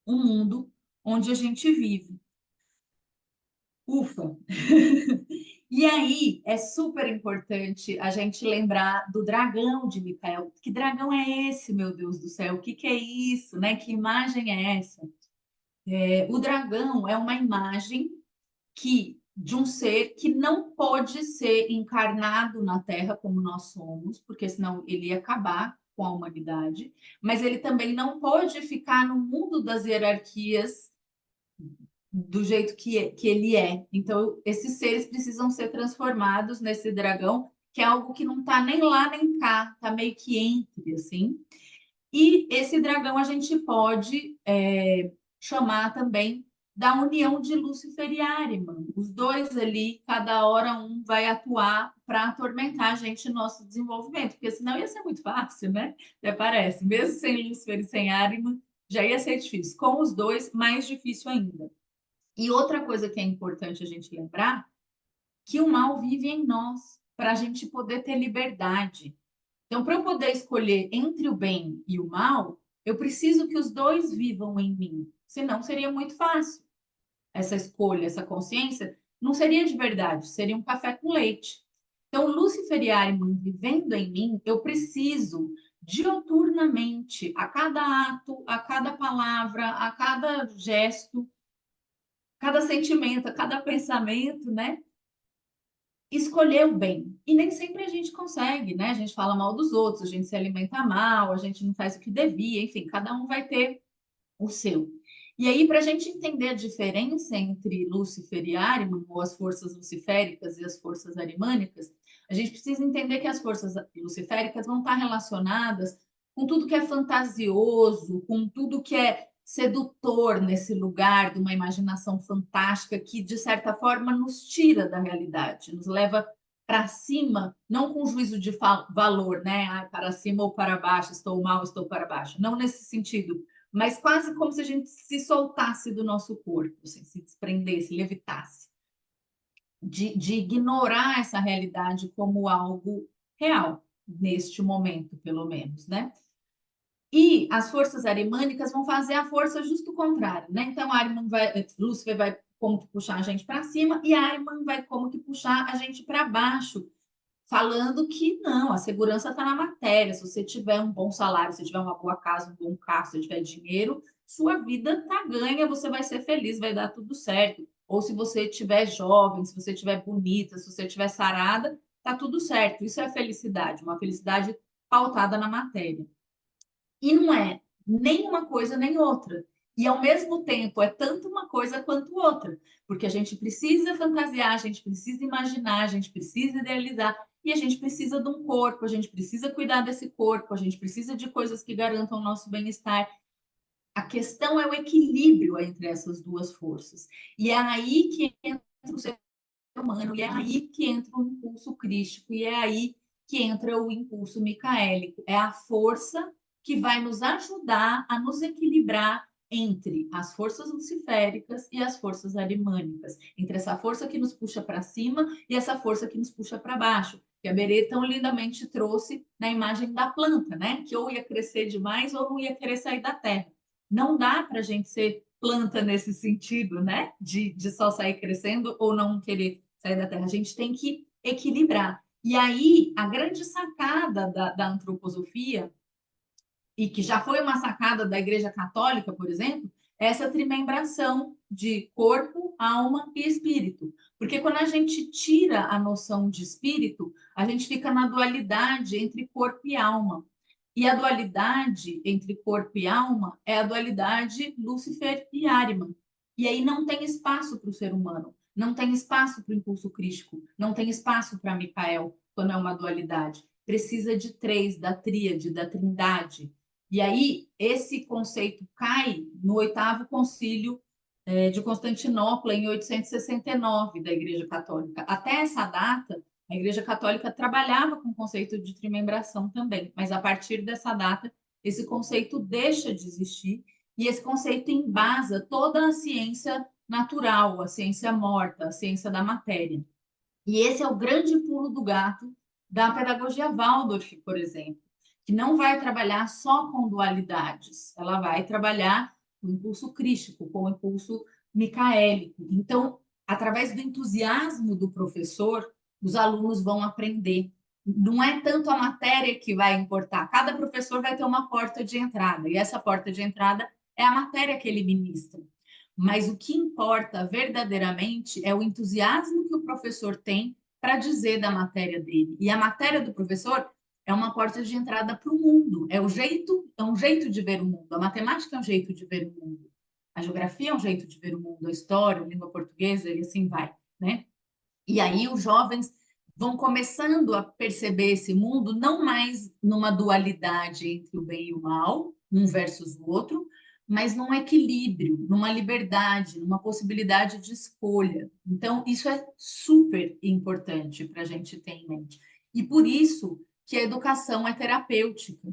o mundo onde a gente vive. Ufa! E aí é super importante a gente lembrar do dragão de Micael. Que dragão é esse, meu Deus do céu? O que que é isso, né? Que imagem é essa? O dragão é uma imagem de um ser que não pode ser encarnado na Terra como nós somos, porque senão ele ia acabar com a humanidade, mas ele também não pode ficar no mundo das hierarquias do jeito que ele é. Então, esses seres precisam ser transformados nesse dragão, que é algo que não está nem lá nem cá, está meio que entre, assim. E esse dragão a gente pode chamar também da união de Lúcifer e Ahriman. Os dois ali, cada hora um vai atuar para atormentar a gente no nosso desenvolvimento, porque senão ia ser muito fácil, né? Até parece. Mesmo sem Lúcifer e sem Ahriman, já ia ser difícil. Com os dois, mais difícil ainda. E outra coisa que é importante a gente lembrar, que o mal vive em nós, para a gente poder ter liberdade. Então, para eu poder escolher entre o bem e o mal, eu preciso que os dois vivam em mim. Senão, seria muito fácil. Essa escolha, essa consciência, não seria de verdade, seria um café com leite. Então, Lúcifer e Ahriman vivendo em mim, eu preciso dioturnamente, a cada ato, a cada palavra, a cada gesto, cada sentimento, a cada pensamento, né? Escolher o bem. E nem sempre a gente consegue, né? A gente fala mal dos outros, a gente se alimenta mal, a gente não faz o que devia, enfim, cada um vai ter o seu. E aí, para a gente entender a diferença entre Lúcifer e Ahriman, ou as forças luciféricas e as forças arimânicas, a gente precisa entender que as forças luciféricas vão estar relacionadas com tudo que é fantasioso, com tudo que é sedutor nesse lugar de uma imaginação fantástica que, de certa forma, nos tira da realidade, nos leva para cima, não com juízo de valor, né? Ah, para cima ou para baixo, estou mal, estou para baixo. Não nesse sentido, mas quase como se a gente se soltasse do nosso corpo, assim, se desprendesse, levitasse, de ignorar essa realidade como algo real, neste momento, pelo menos, né? E as forças arimânicas vão fazer a força justo o contrário, né? Então, Lúcifer vai como que puxar a gente para cima e a Ariman vai como que puxar a gente para baixo, falando que não, a segurança está na matéria. Se você tiver um bom salário, se tiver uma boa casa, um bom carro, se tiver dinheiro, sua vida está ganha, você vai ser feliz, vai dar tudo certo. Ou se você estiver jovem, se você estiver bonita, se você estiver sarada, tá tudo certo. Isso é felicidade, uma felicidade pautada na matéria. E não é nem uma coisa nem outra. E ao mesmo tempo é tanto uma coisa quanto outra, porque a gente precisa fantasiar, a gente precisa imaginar, a gente precisa idealizar e a gente precisa de um corpo, a gente precisa cuidar desse corpo, a gente precisa de coisas que garantam o nosso bem-estar. A questão é o equilíbrio entre essas duas forças. E é aí que entra o ser humano, e é aí que entra o impulso crístico, e é aí que entra o impulso micaélico. É a força que vai nos ajudar a nos equilibrar entre as forças luciféricas e as forças arimânicas, entre essa força que nos puxa para cima e essa força que nos puxa para baixo, que a Berê tão lindamente trouxe na imagem da planta, né? Que ou ia crescer demais ou não ia querer sair da terra. Não dá para a gente ser planta nesse sentido, né? De só sair crescendo ou não querer sair da terra. A gente tem que equilibrar. E aí, a grande sacada da antroposofia, e que já foi uma sacada da Igreja Católica, por exemplo, é essa trimembração de corpo, alma e espírito. Porque quando a gente tira a noção de espírito, a gente fica na dualidade entre corpo e alma. E a dualidade entre corpo e alma é a dualidade Lúcifer e Ahriman. E aí não tem espaço para o ser humano, não tem espaço para o impulso crístico, não tem espaço para Micael, quando é uma dualidade. Precisa de três, da tríade, da trindade. E aí esse conceito cai no oitavo concílio de Constantinopla, em 869, da Igreja Católica. Até essa data, a Igreja Católica trabalhava com o conceito de trimembração também, mas a partir dessa data, esse conceito deixa de existir e esse conceito embasa toda a ciência natural, a ciência morta, a ciência da matéria. E esse é o grande pulo do gato da pedagogia Waldorf, por exemplo, que não vai trabalhar só com dualidades, ela vai trabalhar o impulso crístico, com o impulso micaélico. Então, através do entusiasmo do professor, os alunos vão aprender. Não é tanto a matéria que vai importar, cada professor vai ter uma porta de entrada, e essa porta de entrada é a matéria que ele ministra. Mas o que importa verdadeiramente é o entusiasmo que o professor tem para dizer da matéria dele. E a matéria do professor é uma porta de entrada para o mundo, é um jeito de ver o mundo. A matemática é um jeito de ver o mundo. A geografia é um jeito de ver o mundo, a história, a língua portuguesa e assim vai, né? E aí os jovens vão começando a perceber esse mundo não mais numa dualidade entre o bem e o mal, um versus o outro, mas num equilíbrio, numa liberdade, numa possibilidade de escolha. Então, isso é super importante para a gente ter em mente. E por isso que a educação é terapêutica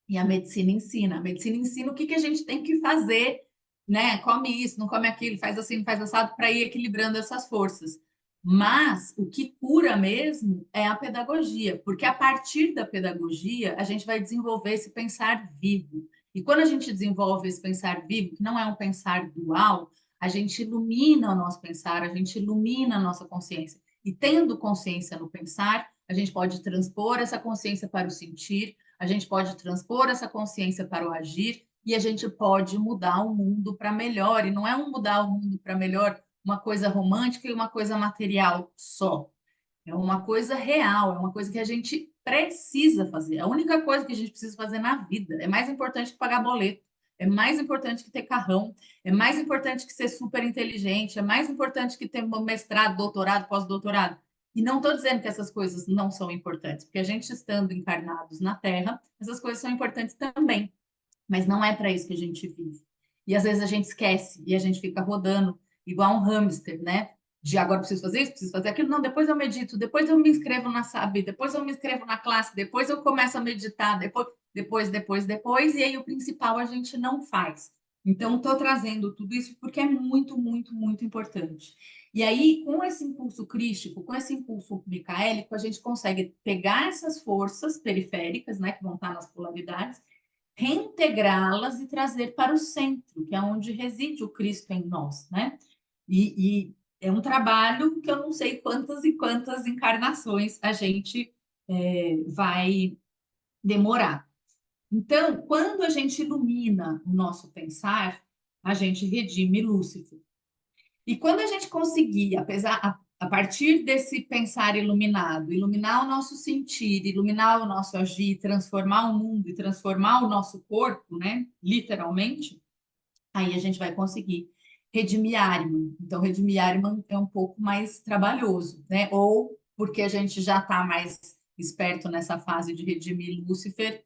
e a medicina ensina. A medicina ensina o que, que a gente tem que fazer, né? Come isso, não come aquilo, faz assim, faz assado, para ir equilibrando essas forças. Mas o que cura mesmo é a pedagogia, porque a partir da pedagogia a gente vai desenvolver esse pensar vivo. E quando a gente desenvolve esse pensar vivo, que não é um pensar dual, a gente ilumina o nosso pensar, a gente ilumina a nossa consciência. E tendo consciência no pensar, a gente pode transpor essa consciência para o sentir, a gente pode transpor essa consciência para o agir e a gente pode mudar o mundo para melhor. E não é um mudar o mundo para melhor uma coisa romântica e uma coisa material só. É uma coisa real, é uma coisa que a gente precisa fazer. A única coisa que a gente precisa fazer na vida é mais importante que pagar boleto, é mais importante que ter carrão, é mais importante que ser super inteligente, é mais importante que ter mestrado, doutorado, pós-doutorado. E não estou dizendo que essas coisas não são importantes, porque a gente estando encarnados na Terra, essas coisas são importantes também, mas não é para isso que a gente vive. E às vezes a gente esquece e a gente fica rodando igual um hamster, né? De agora preciso fazer isso, preciso fazer aquilo. Não, depois eu medito, depois eu me inscrevo na SAB, depois eu me inscrevo na classe, depois eu começo a meditar, depois, e aí o principal a gente não faz. Então, estou trazendo tudo isso porque é muito, muito, muito importante. E aí, com esse impulso crístico, com esse impulso micaélico, a gente consegue pegar essas forças periféricas, né, que vão estar nas polaridades, reintegrá-las e trazer para o centro, que é onde reside o Cristo em nós, né? E é um trabalho que eu não sei quantas e quantas encarnações a gente vai demorar. Então, quando a gente ilumina o nosso pensar, a gente redime Lúcifer. E quando a gente conseguir, a partir desse pensar iluminado, iluminar o nosso sentir, iluminar o nosso agir, transformar o mundo e transformar o nosso corpo, né, literalmente, aí a gente vai conseguir redimir Ahriman. Então, redimir Ahriman é um pouco mais trabalhoso, né? Ou porque a gente já está mais esperto nessa fase de redimir Lúcifer,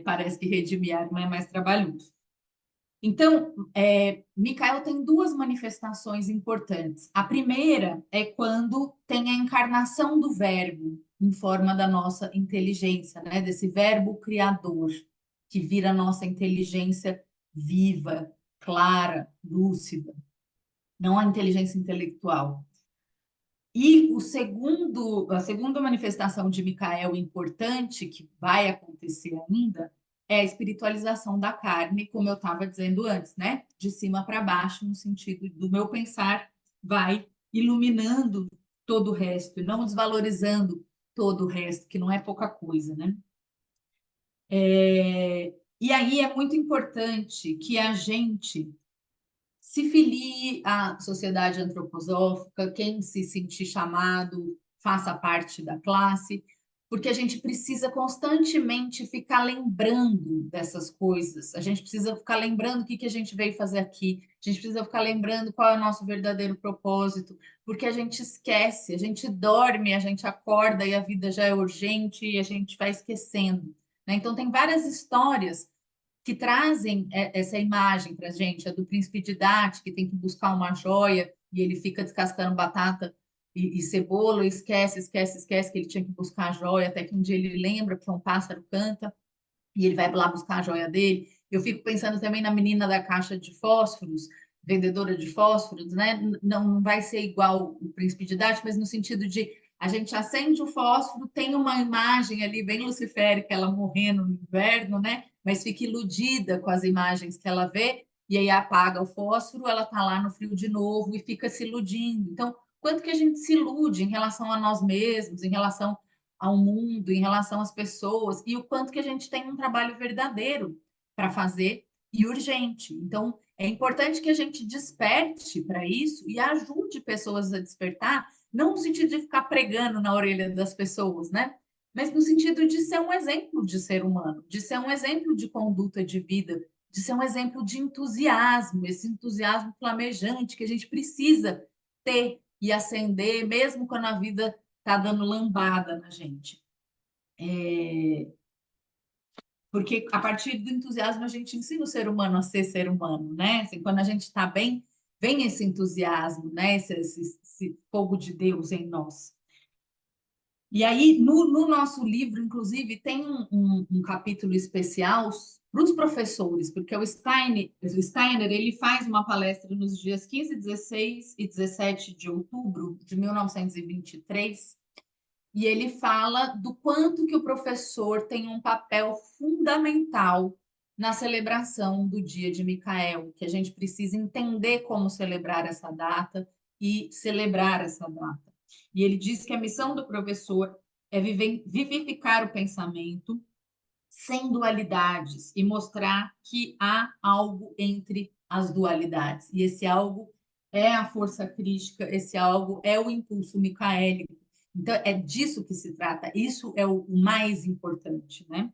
parece que redimir Ahriman é mais trabalhoso. Então, Micael tem duas manifestações importantes. A primeira é quando tem a encarnação do verbo em forma da nossa inteligência, né? Desse verbo criador, que vira nossa inteligência viva, clara, lúcida, não a inteligência intelectual. E a segunda manifestação de Micael importante, que vai acontecer ainda, é a espiritualização da carne, como eu estava dizendo antes, né? De cima para baixo, no sentido do meu pensar, vai iluminando todo o resto, e não desvalorizando todo o resto, que não é pouca coisa, né? E aí é muito importante que a gente se filie à sociedade antroposófica, quem se sentir chamado, faça parte da classe, porque a gente precisa constantemente ficar lembrando dessas coisas, a gente precisa ficar lembrando o que a gente veio fazer aqui, a gente precisa ficar lembrando qual é o nosso verdadeiro propósito, porque a gente esquece, a gente dorme, a gente acorda e a vida já é urgente e a gente vai esquecendo, né? Então, tem várias histórias que trazem essa imagem para a gente, a do príncipe Didac, que tem que buscar uma joia e ele fica descascando batata e cebola, e esquece que ele tinha que buscar a joia, até que um dia ele lembra que um pássaro canta e ele vai lá buscar a joia dele. Eu fico pensando também na menina da caixa de fósforos, vendedora de fósforos, né? Não vai ser igual o príncipe Didac, mas no sentido de a gente acende o fósforo, tem uma imagem ali bem luciférica, ela morrendo no inverno, né? Mas fica iludida com as imagens que ela vê, e aí apaga o fósforo, ela está lá no frio de novo e fica se iludindo. Então, quanto que a gente se ilude em relação a nós mesmos, em relação ao mundo, em relação às pessoas, e o quanto que a gente tem um trabalho verdadeiro para fazer e urgente. Então, é importante que a gente desperte para isso e ajude pessoas a despertar, não no sentido de ficar pregando na orelha das pessoas, né? Mas no sentido de ser um exemplo de ser humano, de ser um exemplo de conduta de vida, de ser um exemplo de entusiasmo, esse entusiasmo flamejante que a gente precisa ter e acender, mesmo quando a vida está dando lambada na gente. Porque a partir do entusiasmo a gente ensina o ser humano a ser ser humano, né? Assim, quando a gente está bem, vem esse entusiasmo, né? Esse fogo de Deus em nós. E aí, no nosso livro, inclusive, tem um capítulo especial para os professores, porque o Steiner ele faz uma palestra nos dias 15, 16 e 17 de outubro de 1923, e ele fala do quanto que o professor tem um papel fundamental na celebração do dia de Micael, que a gente precisa entender como celebrar essa data e celebrar essa data. E ele diz que a missão do professor é vivificar o pensamento sem dualidades e mostrar que há algo entre as dualidades. E esse algo é a força crística, esse algo é o impulso micaélico. Então, é disso que se trata, isso é o mais importante, né?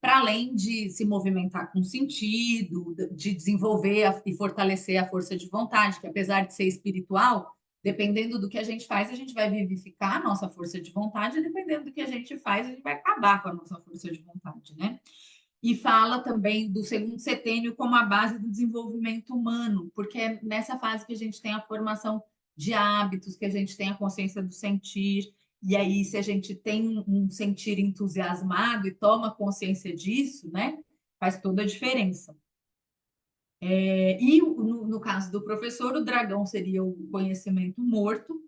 Para além de se movimentar com sentido, de desenvolver e fortalecer a força de vontade, que apesar de ser espiritual, dependendo do que a gente faz, a gente vai vivificar a nossa força de vontade, e dependendo do que a gente faz, a gente vai acabar com a nossa força de vontade, né? E fala também do segundo setênio como a base do desenvolvimento humano, porque é nessa fase que a gente tem a formação de hábitos, que a gente tem a consciência do sentir, e aí, se a gente tem um sentir entusiasmado e toma consciência disso, né, faz toda a diferença. E no caso do professor, o dragão seria o conhecimento morto,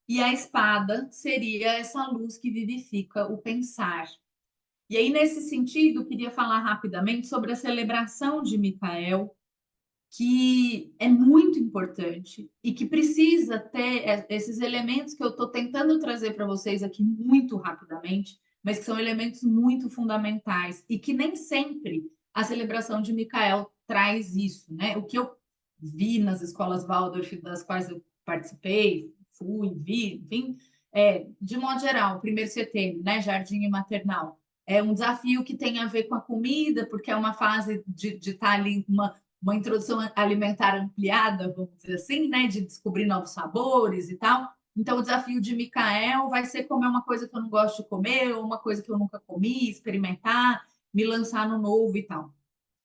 e a espada seria essa luz que vivifica o pensar. E aí, nesse sentido, queria falar rapidamente sobre a celebração de Micael, que é muito importante e que precisa ter esses elementos que eu estou tentando trazer para vocês aqui muito rapidamente, mas que são elementos muito fundamentais e que nem sempre a celebração de Micael traz isso, né? O que eu vi nas escolas Waldorf, das quais eu participei, fui, vi, enfim, de modo geral, primeiro setênio, né? Jardim e maternal. É um desafio que tem a ver com a comida, porque é uma fase de estar ali, uma introdução alimentar ampliada, vamos dizer assim, né, de descobrir novos sabores e tal. Então, o desafio de Micael vai ser comer uma coisa que eu não gosto de comer, ou uma coisa que eu nunca comi, experimentar, me lançar no novo e tal.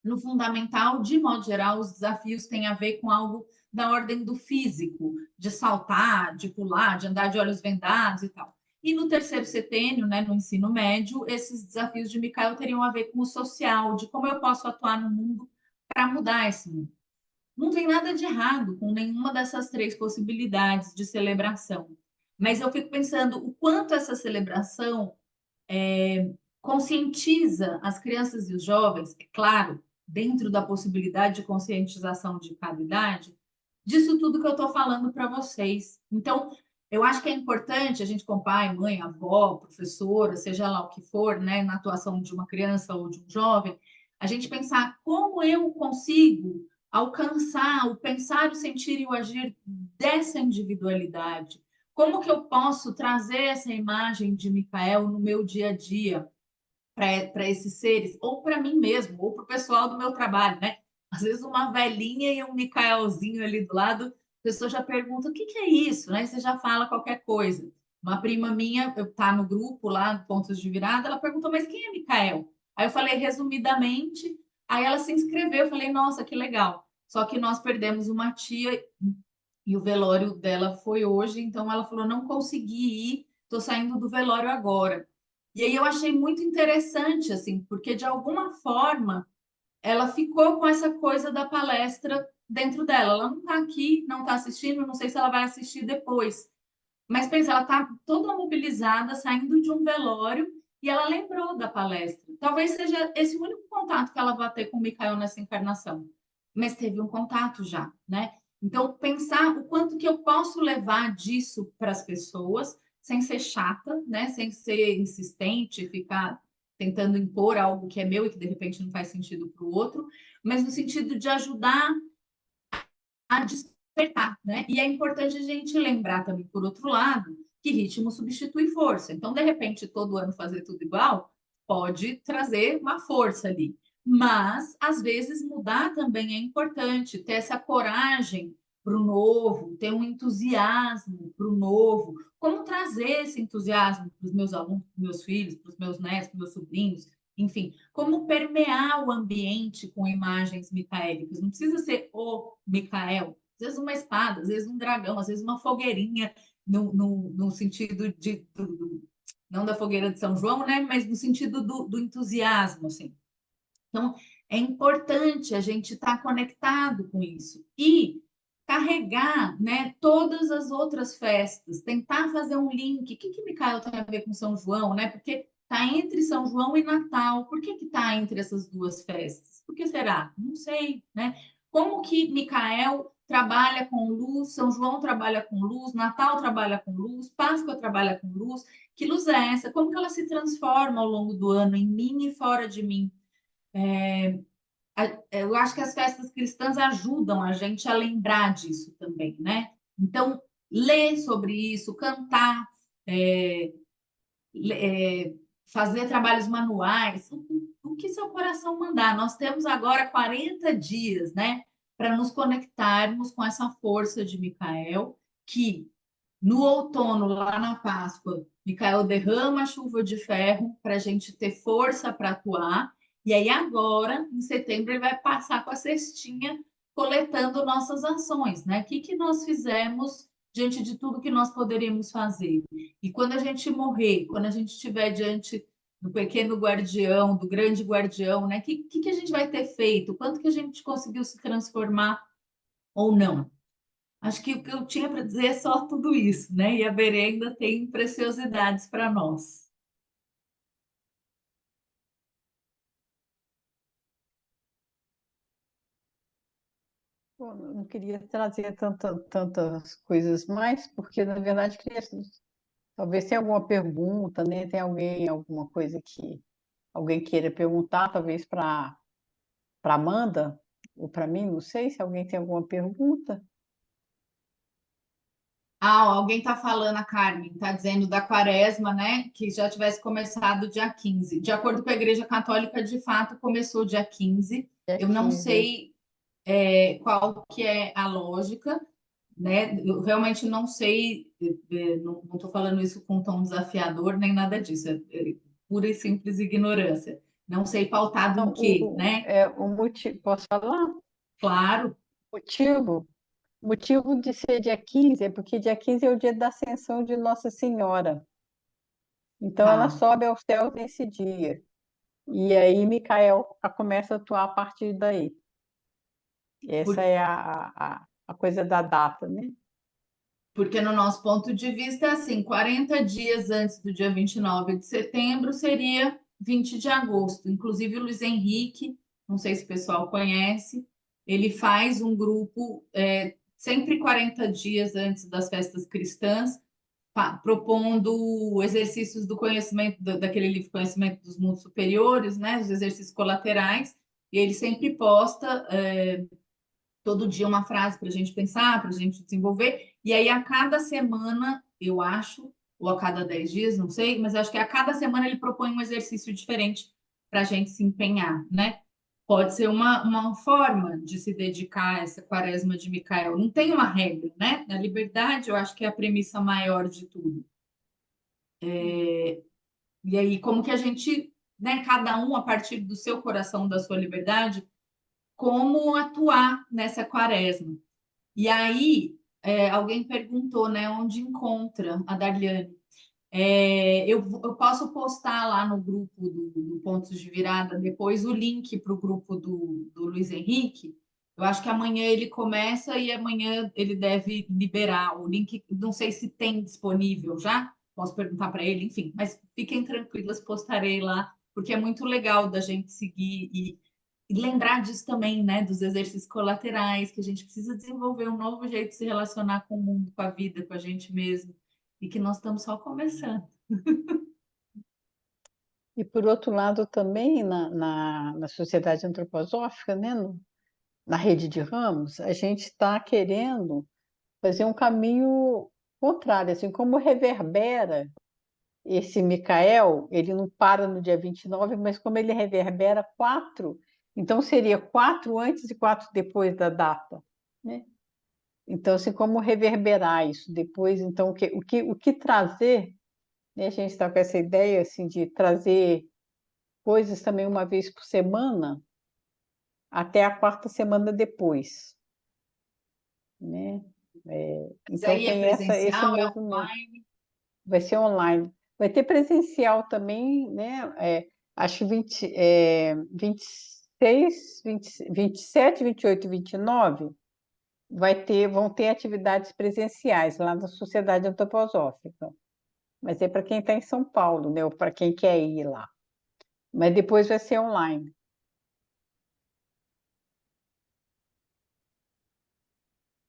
No fundamental, de modo geral, os desafios têm a ver com algo da ordem do físico, de saltar, de pular, de andar de olhos vendados e tal. E no terceiro setênio, né, no ensino médio, esses desafios de Micael teriam a ver com o social, de como eu posso atuar no mundo para mudar esse mundo. Não tem nada de errado com nenhuma dessas três possibilidades de celebração. Mas eu fico pensando o quanto essa celebração conscientiza as crianças e os jovens, é claro, dentro da possibilidade de conscientização de cada idade, disso tudo que eu estou falando para vocês. Então, eu acho que é importante a gente, como pai, mãe, avó, professora, seja lá o que for, né, na atuação de uma criança ou de um jovem, a gente pensar como eu consigo alcançar o pensar, o sentir e o agir dessa individualidade. Como que eu posso trazer essa imagem de Micael no meu dia a dia para esses seres, ou para mim mesmo, ou para o pessoal do meu trabalho, né? Às vezes uma velhinha e um Micaelzinho ali do lado, a pessoa já pergunta o que, que é isso, né? Você já fala qualquer coisa. Uma prima minha está no grupo lá, Pontos de Virada, ela perguntou, mas quem é Micael? Aí eu falei resumidamente, aí ela se inscreveu, eu falei, nossa, que legal. Só que nós perdemos uma tia e o velório dela foi hoje, então ela falou: não consegui ir, estou saindo do velório agora. E aí eu achei muito interessante, assim, porque de alguma forma ela ficou com essa coisa da palestra dentro dela. Ela não está aqui, não está assistindo, não sei se ela vai assistir depois. Mas pensa, ela está toda mobilizada, saindo de um velório, e ela lembrou da palestra. Talvez seja esse o único contato que ela vai ter com o Micael nessa encarnação. Mas teve um contato já, né? Então, pensar o quanto que eu posso levar disso para as pessoas, sem ser chata, né? Sem ser insistente, ficar tentando impor algo que é meu e que de repente não faz sentido para o outro, mas no sentido de ajudar a despertar, né? E é importante a gente lembrar também, por outro lado, que ritmo substitui força. Então, de repente, todo ano fazer tudo igual pode trazer uma força ali. Mas, às vezes, mudar também é importante, ter essa coragem para o novo, ter um entusiasmo para o novo. Como trazer esse entusiasmo para os meus alunos, para os meus filhos, para os meus netos, para os meus sobrinhos, enfim, como permear o ambiente com imagens micaélicas. Não precisa ser o Micael, às vezes uma espada, às vezes um dragão, às vezes uma fogueirinha, no sentido não da fogueira de São João, né? Mas no sentido do entusiasmo, assim. Então, é importante a gente estar conectado com isso e carregar, né, todas as outras festas, tentar fazer um link. O que Micael tem a ver com São João, né? Porque está entre São João e Natal. Por que está entre essas duas festas? Por que será? Não sei, né? Como que Micael trabalha com luz, São João trabalha com luz, Natal trabalha com luz, Páscoa trabalha com luz. Que luz é essa? Como que ela se transforma ao longo do ano em mim e fora de mim? Eu acho que as festas cristãs ajudam a gente a lembrar disso também, né? Então, ler sobre isso, cantar, é, é, fazer trabalhos manuais, o que seu coração mandar. Nós temos agora 40 dias, né, para nos conectarmos com essa força de Micael, que no outono, lá na Páscoa, Micael derrama a chuva de ferro para a gente ter força para atuar. E aí, agora, em setembro, ele vai passar com a cestinha coletando nossas ações, né? O que nós fizemos diante de tudo que nós poderíamos fazer? E quando a gente morrer, quando a gente estiver diante do pequeno guardião, do grande guardião, né? Que a gente vai ter feito? Quanto que a gente conseguiu se transformar ou não? Acho que o que eu tinha para dizer é só tudo isso, né? E a Berê ainda tem preciosidades para nós. Eu não queria trazer tantas coisas mais, porque, na verdade, queria, talvez tenha alguma pergunta, né? Tem alguém, alguma coisa que alguém queira perguntar, talvez para Amanda ou para mim, não sei se alguém tem alguma pergunta. Ah, alguém está falando, a Carmen, está dizendo da quaresma, né? Que já tivesse começado dia 15. De acordo com a Igreja Católica, de fato, começou dia 15. Dia Eu não 15. sei qual que é a lógica, né? Eu realmente não sei, não estou falando isso com tom desafiador, nem nada disso, é pura e simples ignorância. Não sei pautado Não, em quê, né? o motivo, posso falar? Claro, Motivo? Motivo de ser dia 15 é porque dia 15 é o dia da Ascensão de Nossa Senhora. Então ela tá. sobe ao céu nesse dia. E aí Micael começa a atuar a partir daí. Essa é a coisa da data, né? Porque, no nosso ponto de vista, assim, 40 dias antes do dia 29 de setembro seria 20 de agosto. Inclusive, o Luiz Henrique, não sei se o pessoal conhece, ele faz um grupo sempre 40 dias antes das festas cristãs, propondo exercícios do conhecimento, daquele livro Conhecimento dos Mundos Superiores, né, os exercícios colaterais, e ele sempre posta todo dia uma frase para a gente pensar, para a gente desenvolver. E aí, a cada semana, eu acho, ou a cada 10 dias, não sei, mas acho que a cada semana ele propõe um exercício diferente para a gente se empenhar, né? Pode ser uma forma de se dedicar a essa quaresma de Micael. Não tem uma regra, né? A liberdade, eu acho que é a premissa maior de tudo. E aí, como que a gente, né, cada um, a partir do seu coração, da sua liberdade, como atuar nessa quaresma? E aí, alguém perguntou, né, onde encontra a Darliane. Eu posso postar lá no grupo do Pontos de Virada depois o link para o grupo do Luiz Henrique. Eu acho que amanhã ele começa e amanhã ele deve liberar o link. Não sei se tem disponível já, posso perguntar para ele, enfim, mas fiquem tranquilas, postarei lá, porque é muito legal da gente seguir e lembrar disso também, né, dos exercícios colaterais, que a gente precisa desenvolver um novo jeito de se relacionar com o mundo, com a vida, com a gente mesmo, e que nós estamos só começando. E por outro lado também na sociedade antroposófica, né, na rede de ramos, a gente está querendo fazer um caminho contrário, assim, como reverbera esse Micael, ele não para no dia 29, mas como ele reverbera quatro, então seria quatro antes e quatro depois da data, né? Então, assim, como reverberar isso depois, então, o que trazer, né? A gente está com essa ideia, assim, de trazer coisas também uma vez por semana, até a quarta semana depois, né? Mas Então, aí é tem esse presencial, é movimento. online. Vai ser online. Vai ter presencial também, né? Acho que 26, 20, 27, 28 e 29 vão ter atividades presenciais lá na Sociedade Antroposófica. Mas é para quem está em São Paulo, né? Ou para quem quer ir lá. Mas depois vai ser online.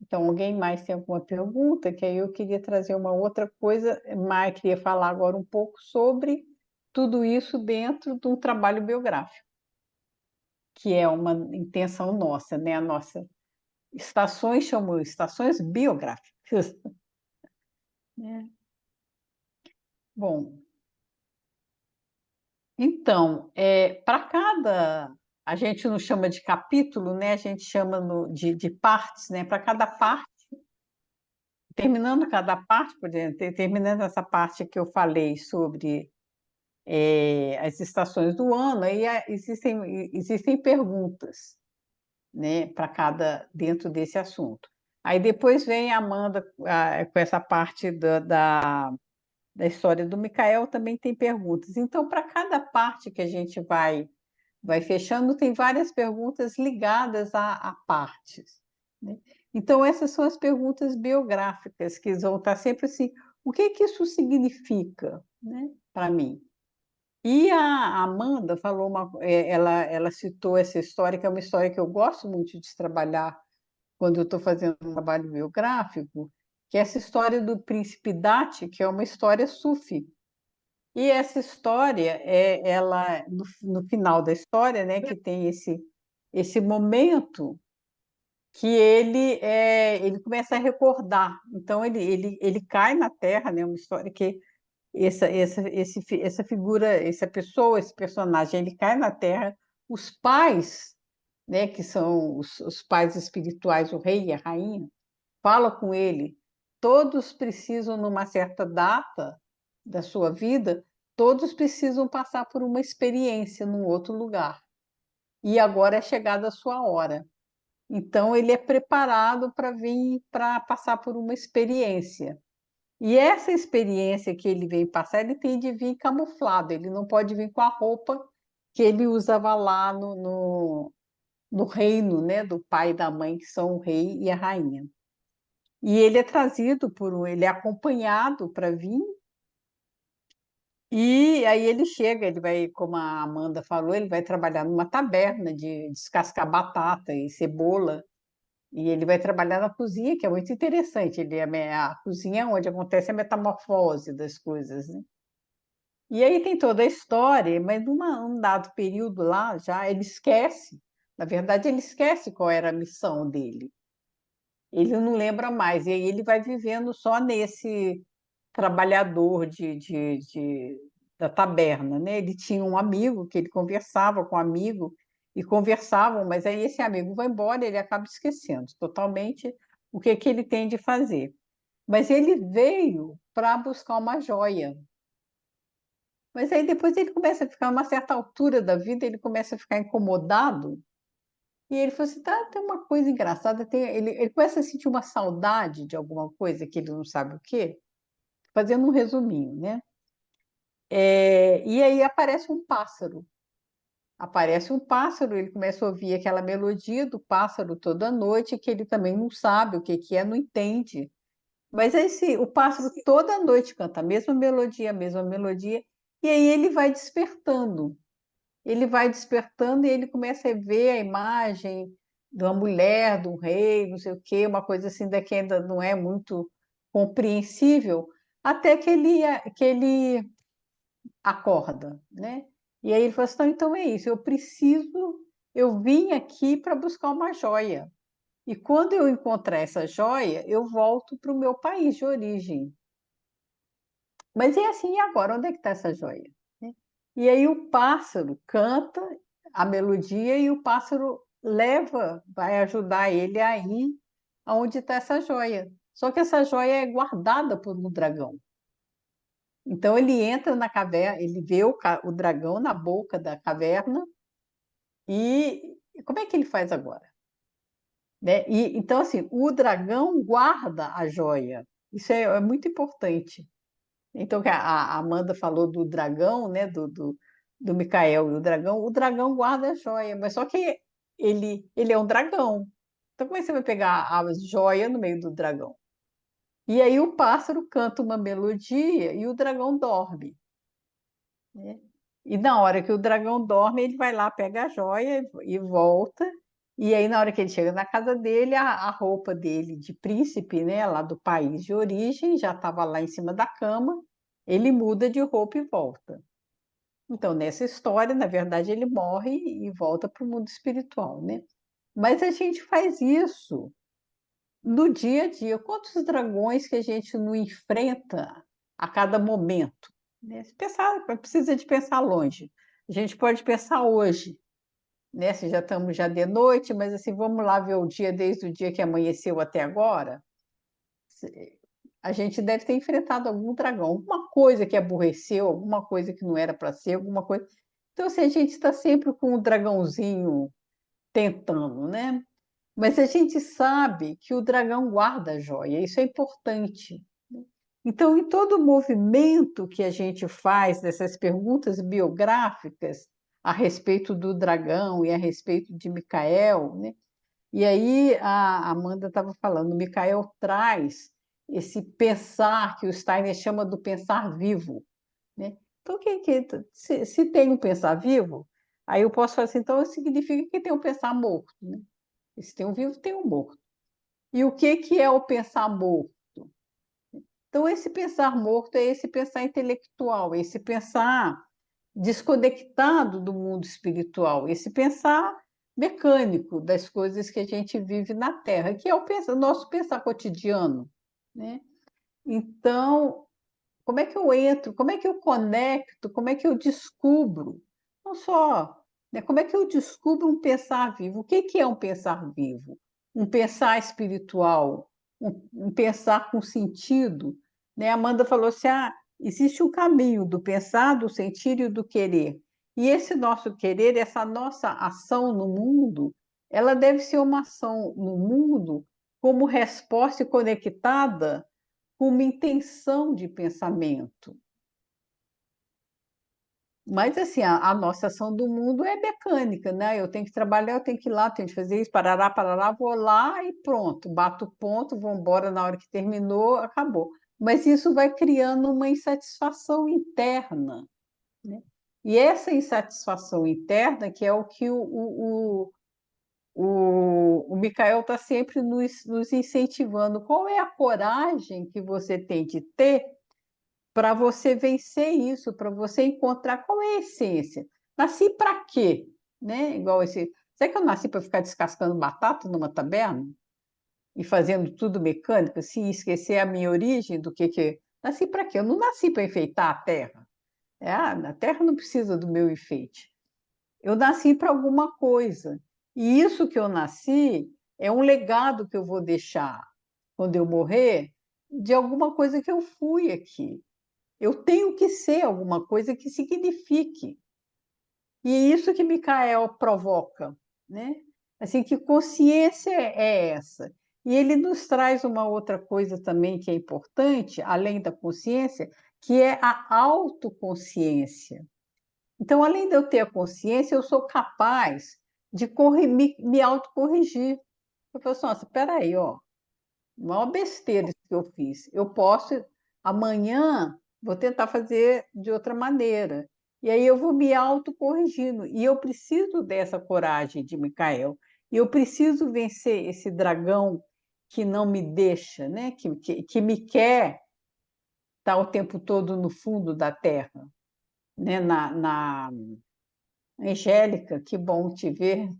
Então, alguém mais tem alguma pergunta? Que aí eu queria trazer uma outra coisa, mas queria falar agora um pouco sobre tudo isso dentro de um trabalho biográfico, que é uma intenção nossa, né? A nossa estações chamam estações biográficas, né? Bom, então, para cada. A gente não chama de capítulo, né? A gente chama de partes, né? Para cada parte, terminando cada parte, por exemplo, terminando essa parte que eu falei sobre as estações do ano, aí existem perguntas, né, para cada dentro desse assunto. Aí depois vem a Amanda com essa parte da história do Micael, também tem perguntas. Então, para cada parte que a gente vai fechando, tem várias perguntas ligadas a partes, né? Então, essas são as perguntas biográficas, que vão estar sempre assim, o que que isso significa, né, para mim? E a Amanda ela citou essa história, que é uma história que eu gosto muito de trabalhar quando eu estou fazendo um trabalho biográfico, que é essa história do príncipe Dat, que é uma história sufi. E essa história, ela no final da história, né, que tem esse momento que ele começa a recordar. Então, ele cai na Terra, né, uma história que essa figura, essa pessoa, esse personagem, ele cai na Terra, os pais, né, que são os pais espirituais, o rei e a rainha, fala com ele, todos precisam, numa certa data da sua vida, todos precisam passar por uma experiência num outro lugar. E agora é chegada a sua hora. Então, ele é preparado para vir, para passar por uma experiência. E essa experiência que ele vem passar, ele tem de vir camuflado, ele não pode vir com a roupa que ele usava lá no reino, né, do pai e da mãe, que são o rei e a rainha. E ele é trazido ele é acompanhado para vir, e aí ele chega, ele vai, como a Amanda falou, ele vai trabalhar numa taberna de descascar batata e cebola, e ele vai trabalhar na cozinha, que é muito interessante. A cozinha é onde acontece a metamorfose das coisas, né? E aí tem toda a história, mas num dado período lá, já ele esquece. Na verdade, ele esquece qual era a missão dele. Ele não lembra mais. E aí ele vai vivendo só nesse trabalhador da taberna, né? Ele tinha um amigo que ele conversava com um amigo e conversavam, mas aí esse amigo vai embora e ele acaba esquecendo totalmente o que ele tem de fazer. Mas ele veio para buscar uma joia. Mas aí depois ele começa a ficar, a uma certa altura da vida, ele começa a ficar incomodado. E ele falou assim: tá, tem uma coisa engraçada. Ele começa a sentir uma saudade de alguma coisa que ele não sabe o quê, fazendo um resuminho, né? E aí aparece um pássaro. Aparece um pássaro, ele começa a ouvir aquela melodia do pássaro toda noite, que ele também não sabe o que que é, não entende. Mas o pássaro toda noite canta a mesma melodia, e aí ele vai despertando. Ele vai despertando e ele começa a ver a imagem de uma mulher, de um rei, não sei o quê, uma coisa assim daqui ainda não é muito compreensível, até que ele acorda, né? E aí ele fala assim, "Não, então é isso, eu vim aqui para buscar uma joia. E quando eu encontrar essa joia, eu volto para o meu país de origem. Mas é assim, e agora? Onde é que está essa joia? Né? E aí o pássaro canta a melodia e o pássaro vai ajudar ele a ir aonde está essa joia. Só que essa joia é guardada por um dragão. Então ele entra na caverna, ele vê o dragão na boca da caverna e como é que ele faz agora? Né? Então, assim, o dragão guarda a joia. Isso é muito importante. Então, que a Amanda falou do dragão, né? Do Micael e o dragão guarda a joia, mas só que ele é um dragão. Então, como é que você vai pegar a joia no meio do dragão? E aí o pássaro canta uma melodia e o dragão dorme, né? E na hora que o dragão dorme, ele vai lá, pega a joia e volta. E aí, na hora que ele chega na casa dele, a roupa dele de príncipe, né, lá do país de origem, já estava lá em cima da cama. Ele muda de roupa e volta. Então, nessa história, na verdade, ele morre e volta para o mundo espiritual, né? Mas a gente faz isso no dia a dia. Quantos dragões que a gente não enfrenta a cada momento? Né? Se pensar, precisa de pensar longe. A gente pode pensar hoje, né? Se já estamos já de noite, mas assim, vamos lá ver o dia desde o dia que amanheceu até agora. A gente deve ter enfrentado algum dragão, alguma coisa que aborreceu, alguma coisa que não era para ser, alguma coisa. Então, assim, a gente está sempre com o dragãozinho tentando, né? Mas a gente sabe que o dragão guarda a joia, isso é importante. Então, em todo o movimento que a gente faz dessas perguntas biográficas a respeito do dragão e a respeito de Micael, né? E aí a Amanda estava falando, Micael traz esse pensar que o Steiner chama do pensar vivo, né? Então, se tem um pensar vivo, aí eu posso falar assim, então significa que tem um pensar morto, né? Se tem um vivo, tem um morto. E o que é o pensar morto? Então, esse pensar morto é esse pensar intelectual, esse pensar desconectado do mundo espiritual, esse pensar mecânico das coisas que a gente vive na Terra, que é o nosso pensar cotidiano, né? Então, como é que eu entro, como é que eu conecto, como é que eu descubro? Não só, né? Como é que eu descubro um pensar vivo? O que é um pensar vivo? Um pensar espiritual, um pensar com sentido, né? A Amanda falou assim: existe um caminho do pensar, do sentir e do querer. E esse nosso querer, essa nossa ação no mundo, ela deve ser uma ação no mundo como resposta e conectada com uma intenção de pensamento. Mas, assim, a nossa ação do mundo é mecânica, né? Eu tenho que trabalhar, eu tenho que ir lá, tenho que fazer isso, parará, parará, vou lá e pronto, bato o ponto, vou embora na hora que terminou, acabou. Mas isso vai criando uma insatisfação interna, né? E essa insatisfação interna que é o que o Micael está sempre nos incentivando. Qual é a coragem que você tem de ter para você vencer isso, para você encontrar qual é a essência. Nasci para quê? Né? Igual esse. Será que eu nasci para ficar descascando batata numa taberna e fazendo tudo mecânico, assim, esquecer a minha origem do que. Nasci para quê? Eu não nasci para enfeitar a terra. A terra não precisa do meu enfeite. Eu nasci para alguma coisa. E isso que eu nasci é um legado que eu vou deixar quando eu morrer de alguma coisa que eu fui aqui. Eu tenho que ser alguma coisa que signifique. E é isso que Micael provoca, né? Assim, que consciência é essa? E ele nos traz uma outra coisa também que é importante, além da consciência, que é a autoconsciência. Então, além de eu ter a consciência, eu sou capaz de me autocorrigir. Eu falo assim, nossa, espera aí, ó, maior besteira isso que eu fiz. Eu posso, amanhã, vou tentar fazer de outra maneira. E aí eu vou me autocorrigindo. E eu preciso dessa coragem de Micael. E eu preciso vencer esse dragão que não me deixa, né? Que me quer estar o tempo todo no fundo da terra. Né? Angélica, que bom te ver.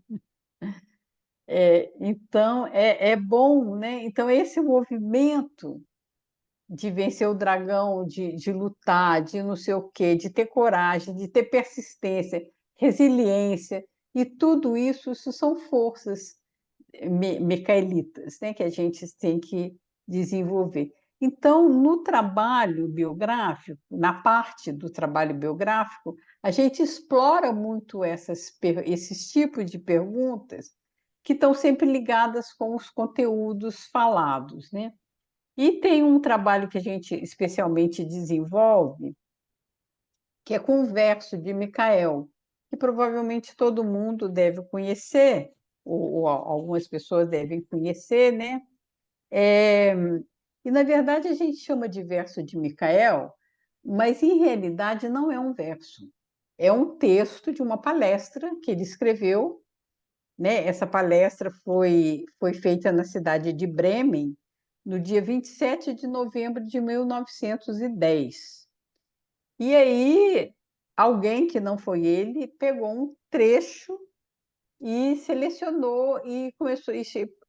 Então, é bom, né? Então, esse movimento de vencer o dragão, de lutar, de não sei o quê, de ter coragem, de ter persistência, resiliência, e tudo isso, isso são forças micaelitas, né, que a gente tem que desenvolver. Então, no trabalho biográfico, na parte do trabalho biográfico, a gente explora muito esses tipos de perguntas que estão sempre ligadas com os conteúdos falados, né? E tem um trabalho que a gente especialmente desenvolve, que é com o verso de Micael, que provavelmente todo mundo deve conhecer, ou algumas pessoas devem conhecer, né? É, e, na verdade, a gente chama de verso de Micael, mas, em realidade, não é um verso. É um texto de uma palestra que ele escreveu, né? Essa palestra foi feita na cidade de Bremen, no dia 27 de novembro de 1910. E aí, alguém que não foi ele pegou um trecho e selecionou e começou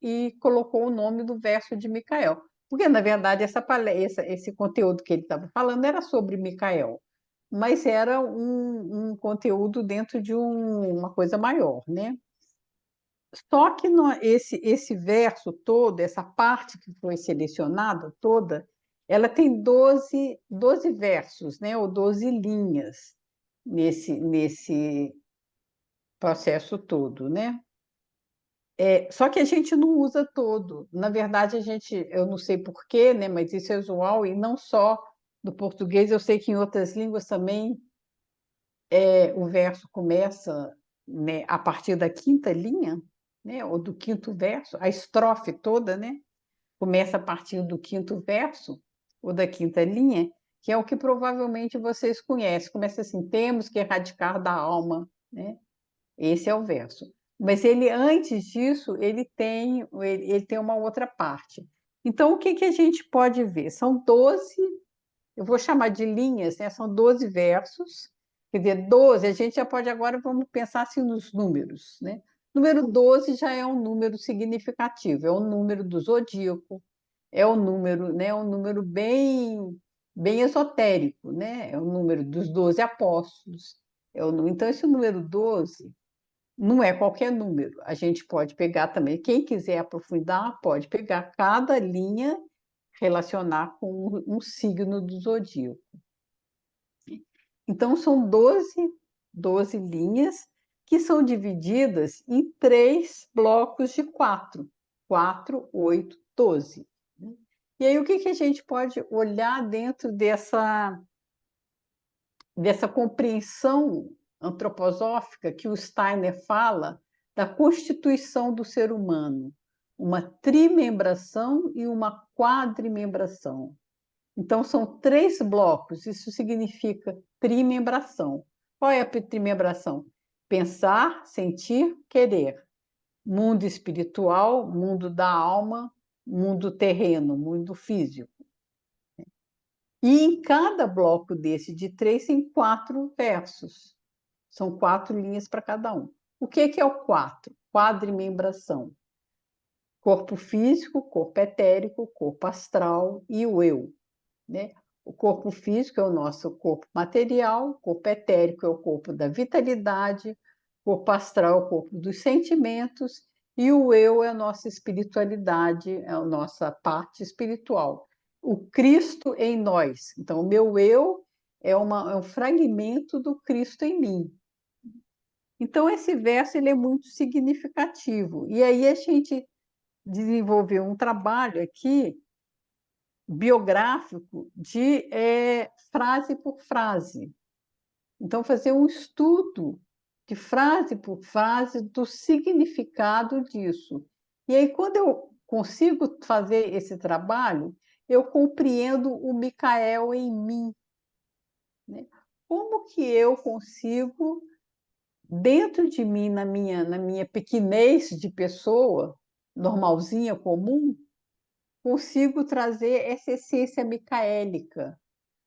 e colocou o nome do verso de Micael. Porque, na verdade, esse conteúdo que ele estava falando era sobre Micael, mas era um conteúdo dentro de uma coisa maior, né? Só que esse verso todo, essa parte que foi selecionada toda, ela tem 12 versos, né? Ou 12 linhas nesse processo todo, né? Só que a gente não usa todo. Na verdade, eu não sei porquê, né? Mas isso é usual, e não só do português, eu sei que em outras línguas também o verso começa, né, a partir da quinta linha, né, ou do quinto verso, a estrofe toda, né, começa a partir do quinto verso ou da quinta linha, que é o que provavelmente vocês conhecem. Começa assim: temos que erradicar da alma, né? Esse é o verso. Mas ele, antes disso, ele tem uma outra parte. Então, o que que a gente pode ver? São 12, eu vou chamar de linhas, né? São 12 versos. Quer dizer, 12, a gente já pode agora, vamos pensar assim nos números, né? Número 12 já é um número significativo, é o número do zodíaco, é o número, né? É um número bem esotérico, né? É o número dos 12 apóstolos. Então, esse número 12 não é qualquer número. A gente pode pegar também, quem quiser aprofundar, pode pegar cada linha, relacionar com um signo do zodíaco. Então, são 12 linhas que são divididas em 3 blocos de 4. 4, 8, 12. E aí, o que que a gente pode olhar dentro dessa compreensão antroposófica que o Steiner fala da constituição do ser humano, uma trimembração e uma quadrimembração. Então, são 3 blocos, isso significa trimembração. Qual é a trimembração? Pensar, sentir, querer. Mundo espiritual, mundo da alma, mundo terreno, mundo físico. E em cada bloco desse de 3 tem 4 versos. São 4 linhas para cada um. O que é o 4? Quadrimembração. Corpo físico, corpo etérico, corpo astral e o eu, né? O corpo físico é o nosso corpo material, o corpo etérico é o corpo da vitalidade, o corpo astral é o corpo dos sentimentos e o eu é a nossa espiritualidade, é a nossa parte espiritual. O Cristo em nós. Então, o meu eu é um fragmento do Cristo em mim. Então, esse verso ele é muito significativo. E aí a gente desenvolveu um trabalho aqui biográfico de frase por frase. Então, fazer um estudo de frase por frase do significado disso. E aí, quando eu consigo fazer esse trabalho, eu compreendo o Micael em mim, né? Como que eu consigo, dentro de mim, na minha pequenez de pessoa, normalzinha, comum, consigo trazer essa essência micaélica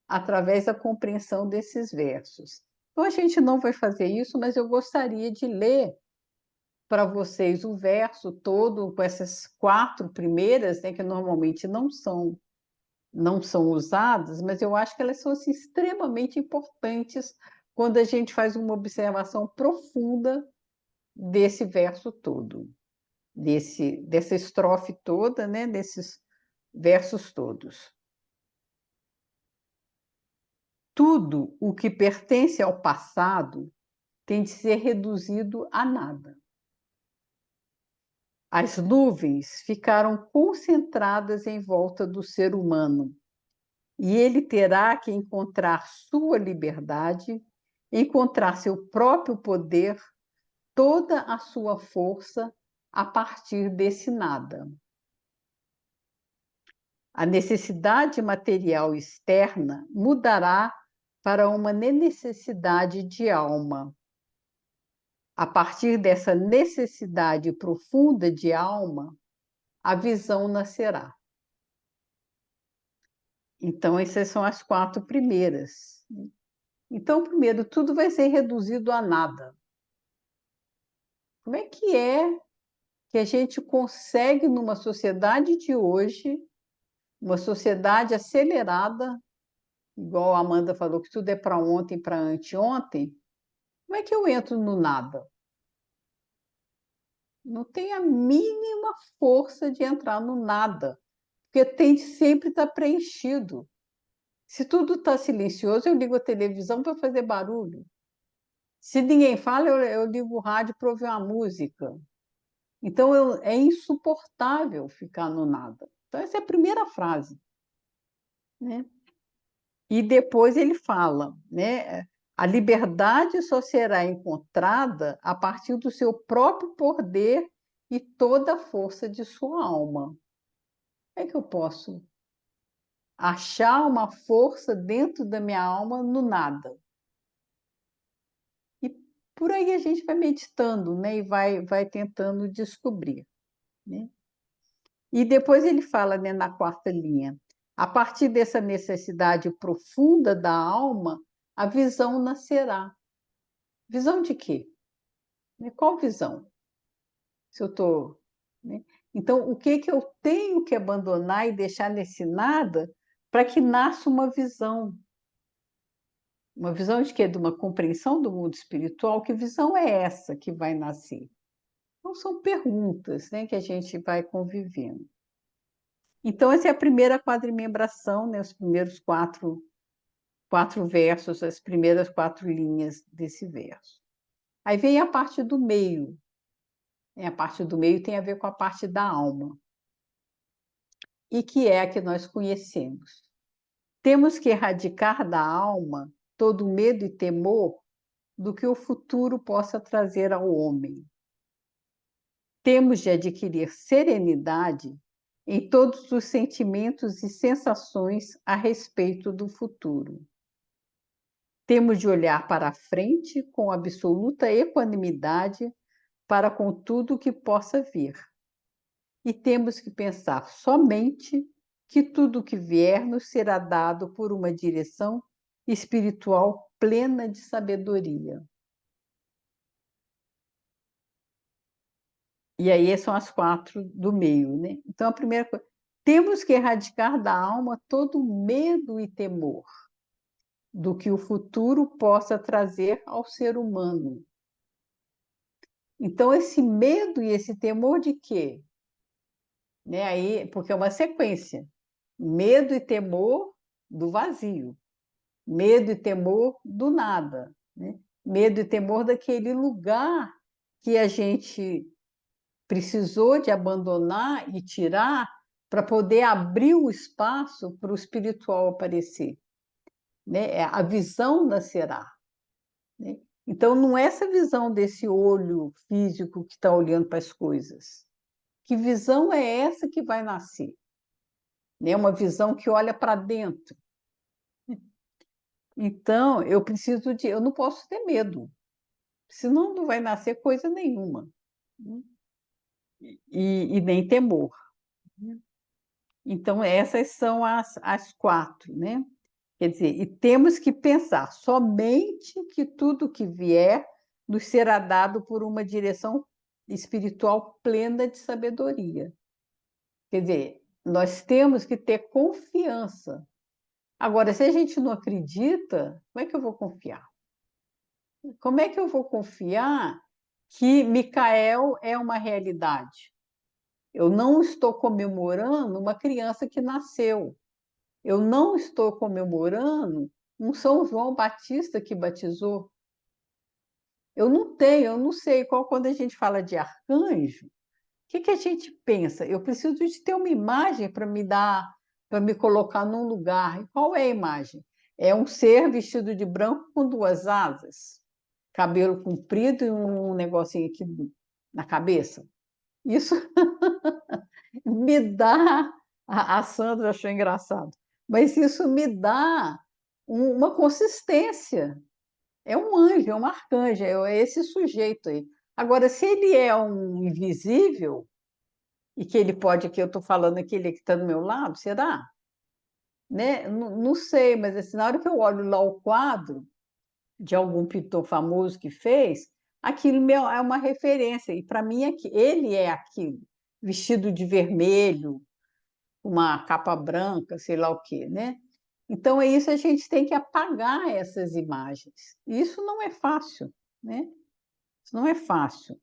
através da compreensão desses versos. Então, a gente não vai fazer isso, mas eu gostaria de ler para vocês o verso todo, com essas 4 primeiras, né, que normalmente não são usadas, mas eu acho que elas são assim, extremamente importantes quando a gente faz uma observação profunda desse verso todo, dessa estrofe toda, né, desses versos todos. Tudo o que pertence ao passado tem de ser reduzido a nada. As nuvens ficaram concentradas em volta do ser humano, e ele terá que encontrar sua liberdade, encontrar seu próprio poder, toda a sua força a partir desse nada. A necessidade material externa mudará para uma necessidade de alma. A partir dessa necessidade profunda de alma, a visão nascerá. Então, essas são as 4 primeiras. Então, primeiro, tudo vai ser reduzido a nada. Como é que a gente consegue, numa sociedade de hoje, uma sociedade acelerada, igual a Amanda falou, que tudo é para ontem, para anteontem, como é que eu entro no nada? Não tem a mínima força de entrar no nada, porque tem de sempre estar preenchido. Se tudo está silencioso, eu ligo a televisão para fazer barulho. Se ninguém fala, eu ligo o rádio para ouvir uma música. Então, é insuportável ficar no nada. Então, essa é a primeira frase, né? E depois ele fala, né? A liberdade só será encontrada a partir do seu próprio poder e toda a força de sua alma. Como é que eu posso achar uma força dentro da minha alma no nada? E Por aí a gente vai meditando, né? E vai tentando descobrir, né? E depois ele fala, né, na quarta linha, a partir dessa necessidade profunda da alma, a visão nascerá. Visão de quê? Qual visão? Se eu estou, né? Então, o que que eu tenho que abandonar e deixar nesse nada para que nasça uma visão? Uma visão de quê? De uma compreensão do mundo espiritual? Que visão é essa que vai nascer? Então, são perguntas, né, que a gente vai convivendo. Então, essa é a primeira quadrimembração, né, os primeiros quatro versos, as primeiras 4 linhas desse verso. Aí vem a parte do meio. A parte do meio tem a ver com a parte da alma, e que é a que nós conhecemos. Temos que erradicar da alma todo medo e temor do que o futuro possa trazer ao homem. Temos de adquirir serenidade em todos os sentimentos e sensações a respeito do futuro. Temos de olhar para a frente com absoluta equanimidade para com tudo que possa vir. E temos que pensar somente que tudo que vier nos será dado por uma direção espiritual plena de sabedoria. E aí são as 4 do meio, né? Então, a primeira coisa, temos que erradicar da alma todo medo e temor do que o futuro possa trazer ao ser humano. Então, esse medo e esse temor de quê? Né? Aí, porque é uma sequência. Medo e temor do vazio. Medo e temor do nada. Né? Medo e temor daquele lugar que a gente precisou de abandonar e tirar para poder abrir o espaço para o espiritual aparecer. Né? A visão nascerá. Né? Então, não é essa visão desse olho físico que está olhando para as coisas. Que visão é essa que vai nascer? Né? Uma visão que olha para dentro. Então, eu não posso ter medo, senão não vai nascer coisa nenhuma. E nem temor. Então, essas são as 4, né? Quer dizer, e temos que pensar somente que tudo que vier nos será dado por uma direção espiritual plena de sabedoria. Quer dizer, nós temos que ter confiança. Agora, se a gente não acredita, como é que eu vou confiar? Como é que eu vou confiar que Micael é uma realidade? Eu não estou comemorando uma criança que nasceu. Eu não estou comemorando um São João Batista que batizou. Eu não sei quando a gente fala de arcanjo, o que a gente pensa? Eu preciso de ter uma imagem para me dar, para me colocar num lugar. E qual é a imagem? É um ser vestido de branco com 2 asas, cabelo comprido e um negocinho aqui na cabeça. Isso me dá. A Sandra achou engraçado, mas isso me dá uma consistência. É um anjo, é um arcanjo, é esse sujeito aí. Agora, se ele é um invisível, e que ele pode, que eu estou falando aquele que está do meu lado, será? Né? Não, não sei, mas assim, na hora que eu olho lá o quadro de algum pintor famoso que fez, aquilo é uma referência, e para mim ele é aquilo, vestido de vermelho, uma capa branca, sei lá o quê, né? Então, é isso, a gente tem que apagar essas imagens. Isso não é fácil, né? Isso não é fácil.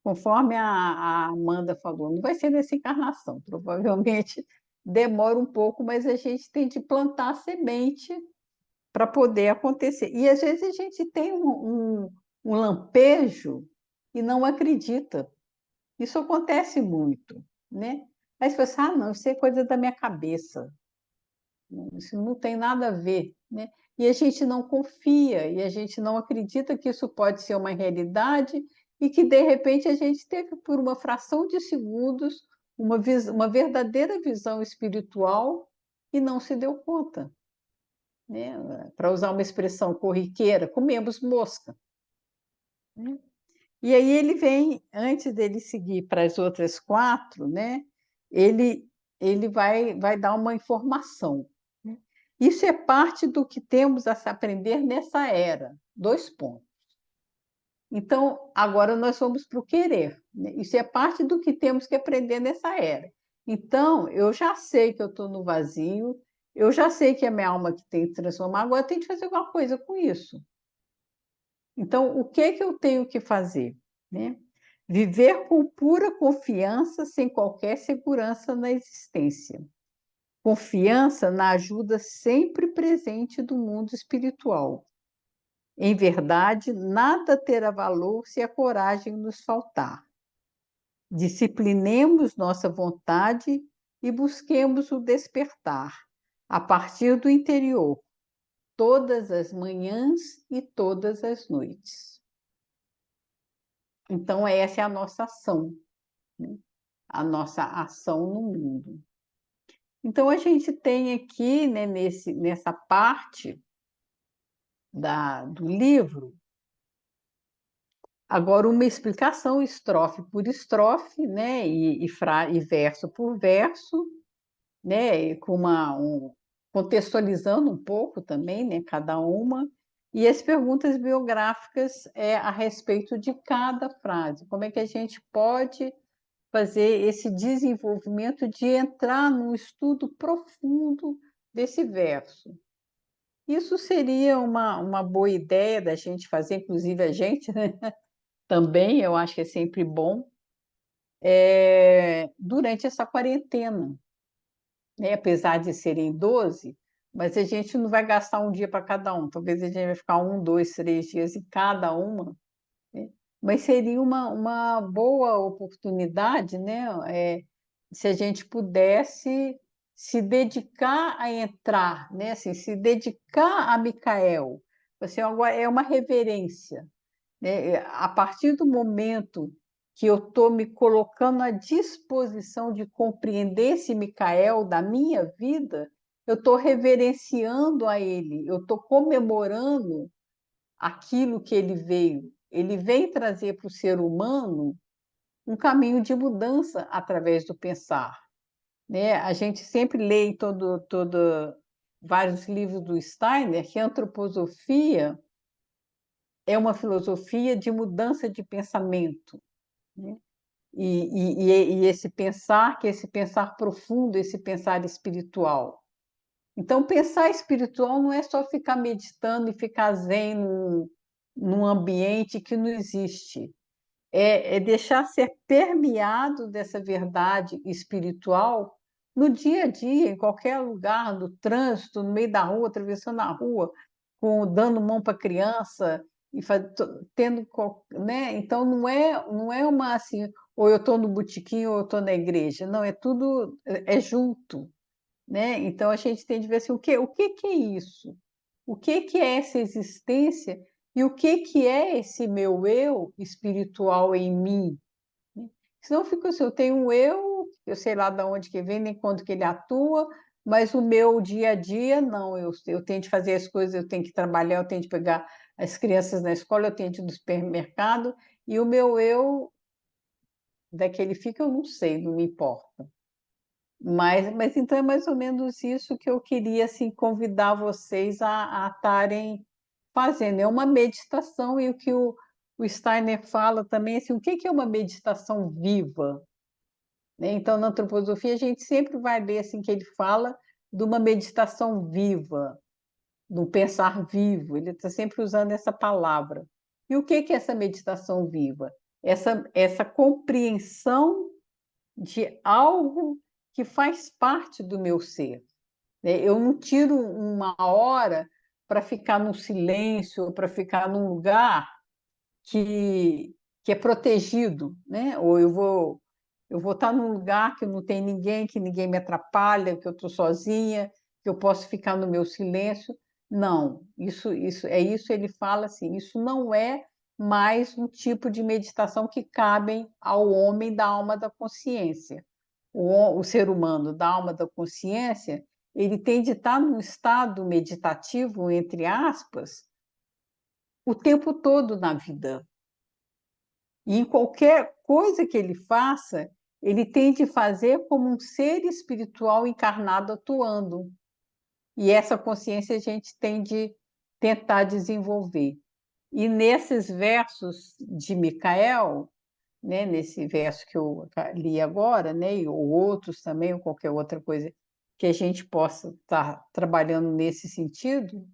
Conforme a Amanda falou, não vai ser nessa encarnação, provavelmente demora um pouco, mas a gente tem de plantar a semente para poder acontecer. E às vezes a gente tem um lampejo e não acredita. Isso acontece muito, né? Aí você pensa, não, isso é coisa da minha cabeça. Isso não tem nada a ver, né? E a gente não confia, e a gente não acredita que isso pode ser uma realidade e que, de repente, a gente teve, por uma fração de segundos, uma verdadeira visão espiritual e não se deu conta, né? Para usar uma expressão corriqueira, comemos mosca. né? E aí ele vem, antes dele seguir para as outras 4, né? Ele, ele vai dar uma informação, né? Isso é parte do que temos a se aprender nessa era. 2 pontos. Então, agora nós vamos para o querer, né? Isso é parte do que temos que aprender nessa era. Então, eu já sei que eu estou no vazio, eu já sei que é minha alma que tem que transformar, agora eu tenho que fazer alguma coisa com isso. Então, o que é que eu tenho que fazer, né? Viver com pura confiança, sem qualquer segurança na existência. Confiança na ajuda sempre presente do mundo espiritual. Em verdade, nada terá valor se a coragem nos faltar. Disciplinemos nossa vontade e busquemos o despertar, a partir do interior, todas as manhãs e todas as noites. Então, essa é a nossa ação, né? A nossa ação no mundo. Então, a gente tem aqui, né, nessa parte do livro, agora uma explicação estrofe por estrofe, né, e verso por verso, né, com contextualizando um pouco também, né, cada uma, e as perguntas biográficas a respeito de cada frase. Como é que a gente pode fazer esse desenvolvimento de entrar num estudo profundo desse verso? Isso seria uma boa ideia da gente fazer, inclusive a gente, né? Também, eu acho que é sempre bom, durante essa quarentena, né? Apesar de serem 12, mas a gente não vai gastar um dia para cada um, talvez a gente vai ficar 1, 2, 3 dias em cada uma, né? Mas seria uma boa oportunidade, né? Se a gente pudesse se dedicar a entrar, né? Assim, se dedicar a Micael. Assim, agora é uma reverência, né? A partir do momento que eu estou me colocando à disposição de compreender esse Micael da minha vida, eu estou reverenciando a ele, eu estou comemorando aquilo que ele veio. Ele vem trazer para o ser humano um caminho de mudança através do pensar, né? A gente sempre lê em vários livros do Steiner que a antroposofia é uma filosofia de mudança de pensamento, né? E esse pensar, que é esse pensar profundo, esse pensar espiritual. Então, pensar espiritual não é só ficar meditando e ficar zen num ambiente que não existe. É deixar ser permeado dessa verdade espiritual no dia a dia, em qualquer lugar, no trânsito, no meio da rua, atravessando a rua, dando mão para a criança, tendo, né? Então, não é uma assim, ou eu estou no botequim ou eu estou na igreja. Não, é tudo junto, né? Então, a gente tem de ver assim, o que é isso? O que é essa existência e o que é esse meu eu espiritual em mim? Senão fica assim, eu tenho um eu sei lá de onde que vem, nem quando que ele atua, mas o meu dia a dia, não, eu tenho de fazer as coisas, eu tenho que trabalhar, eu tenho de pegar as crianças na escola, eu tenho de ir no supermercado, e o meu eu, daquele fica, eu não sei, não me importa. Mas então é mais ou menos isso que eu queria assim, convidar vocês a estarem fazendo. É uma meditação, e o que o Steiner fala também, assim, o que é uma meditação viva? Né? Então, na antroposofia, a gente sempre vai ler assim, que ele fala de uma meditação viva, do pensar vivo, ele está sempre usando essa palavra. E o que é essa meditação viva? Essa compreensão de algo que faz parte do meu ser, né? Eu não tiro uma hora para ficar no silêncio, para ficar num lugar que é protegido, né? Ou eu vou estar num lugar que não tem ninguém, que ninguém me atrapalha, que eu estou sozinha, que eu posso ficar no meu silêncio. Não, isso ele fala assim, isso não é mais um tipo de meditação que cabe ao homem da alma da consciência. O ser humano da alma da consciência, ele tem de estar num estado meditativo, entre aspas, o tempo todo na vida. E em qualquer coisa que ele faça, ele tem de fazer como um ser espiritual encarnado atuando. E essa consciência a gente tem de tentar desenvolver. E nesses versos de Micael, né, nesse verso que eu li agora, né, ou outros também, ou qualquer outra coisa que a gente possa estar trabalhando nesse sentido,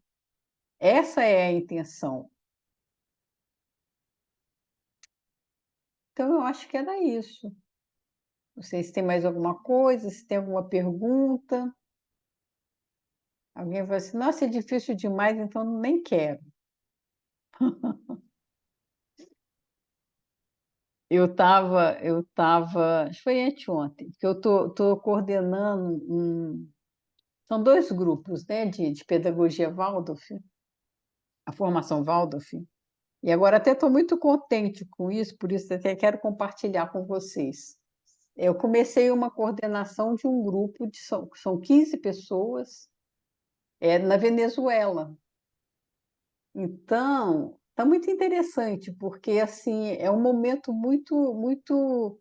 essa é a intenção. Então, eu acho que era isso. Vocês têm mais alguma coisa? Se tem alguma pergunta? Alguém vai assim, nossa, é difícil demais, então nem quero. Acho que foi anteontem, que eu tô coordenando são dois grupos, né, de pedagogia Waldorf, a formação Waldorf, e agora até estou muito contente com isso, por isso até quero compartilhar com vocês. Eu comecei uma coordenação de um grupo, são 15 pessoas, na Venezuela. Então, está muito interessante, porque assim é um momento muito,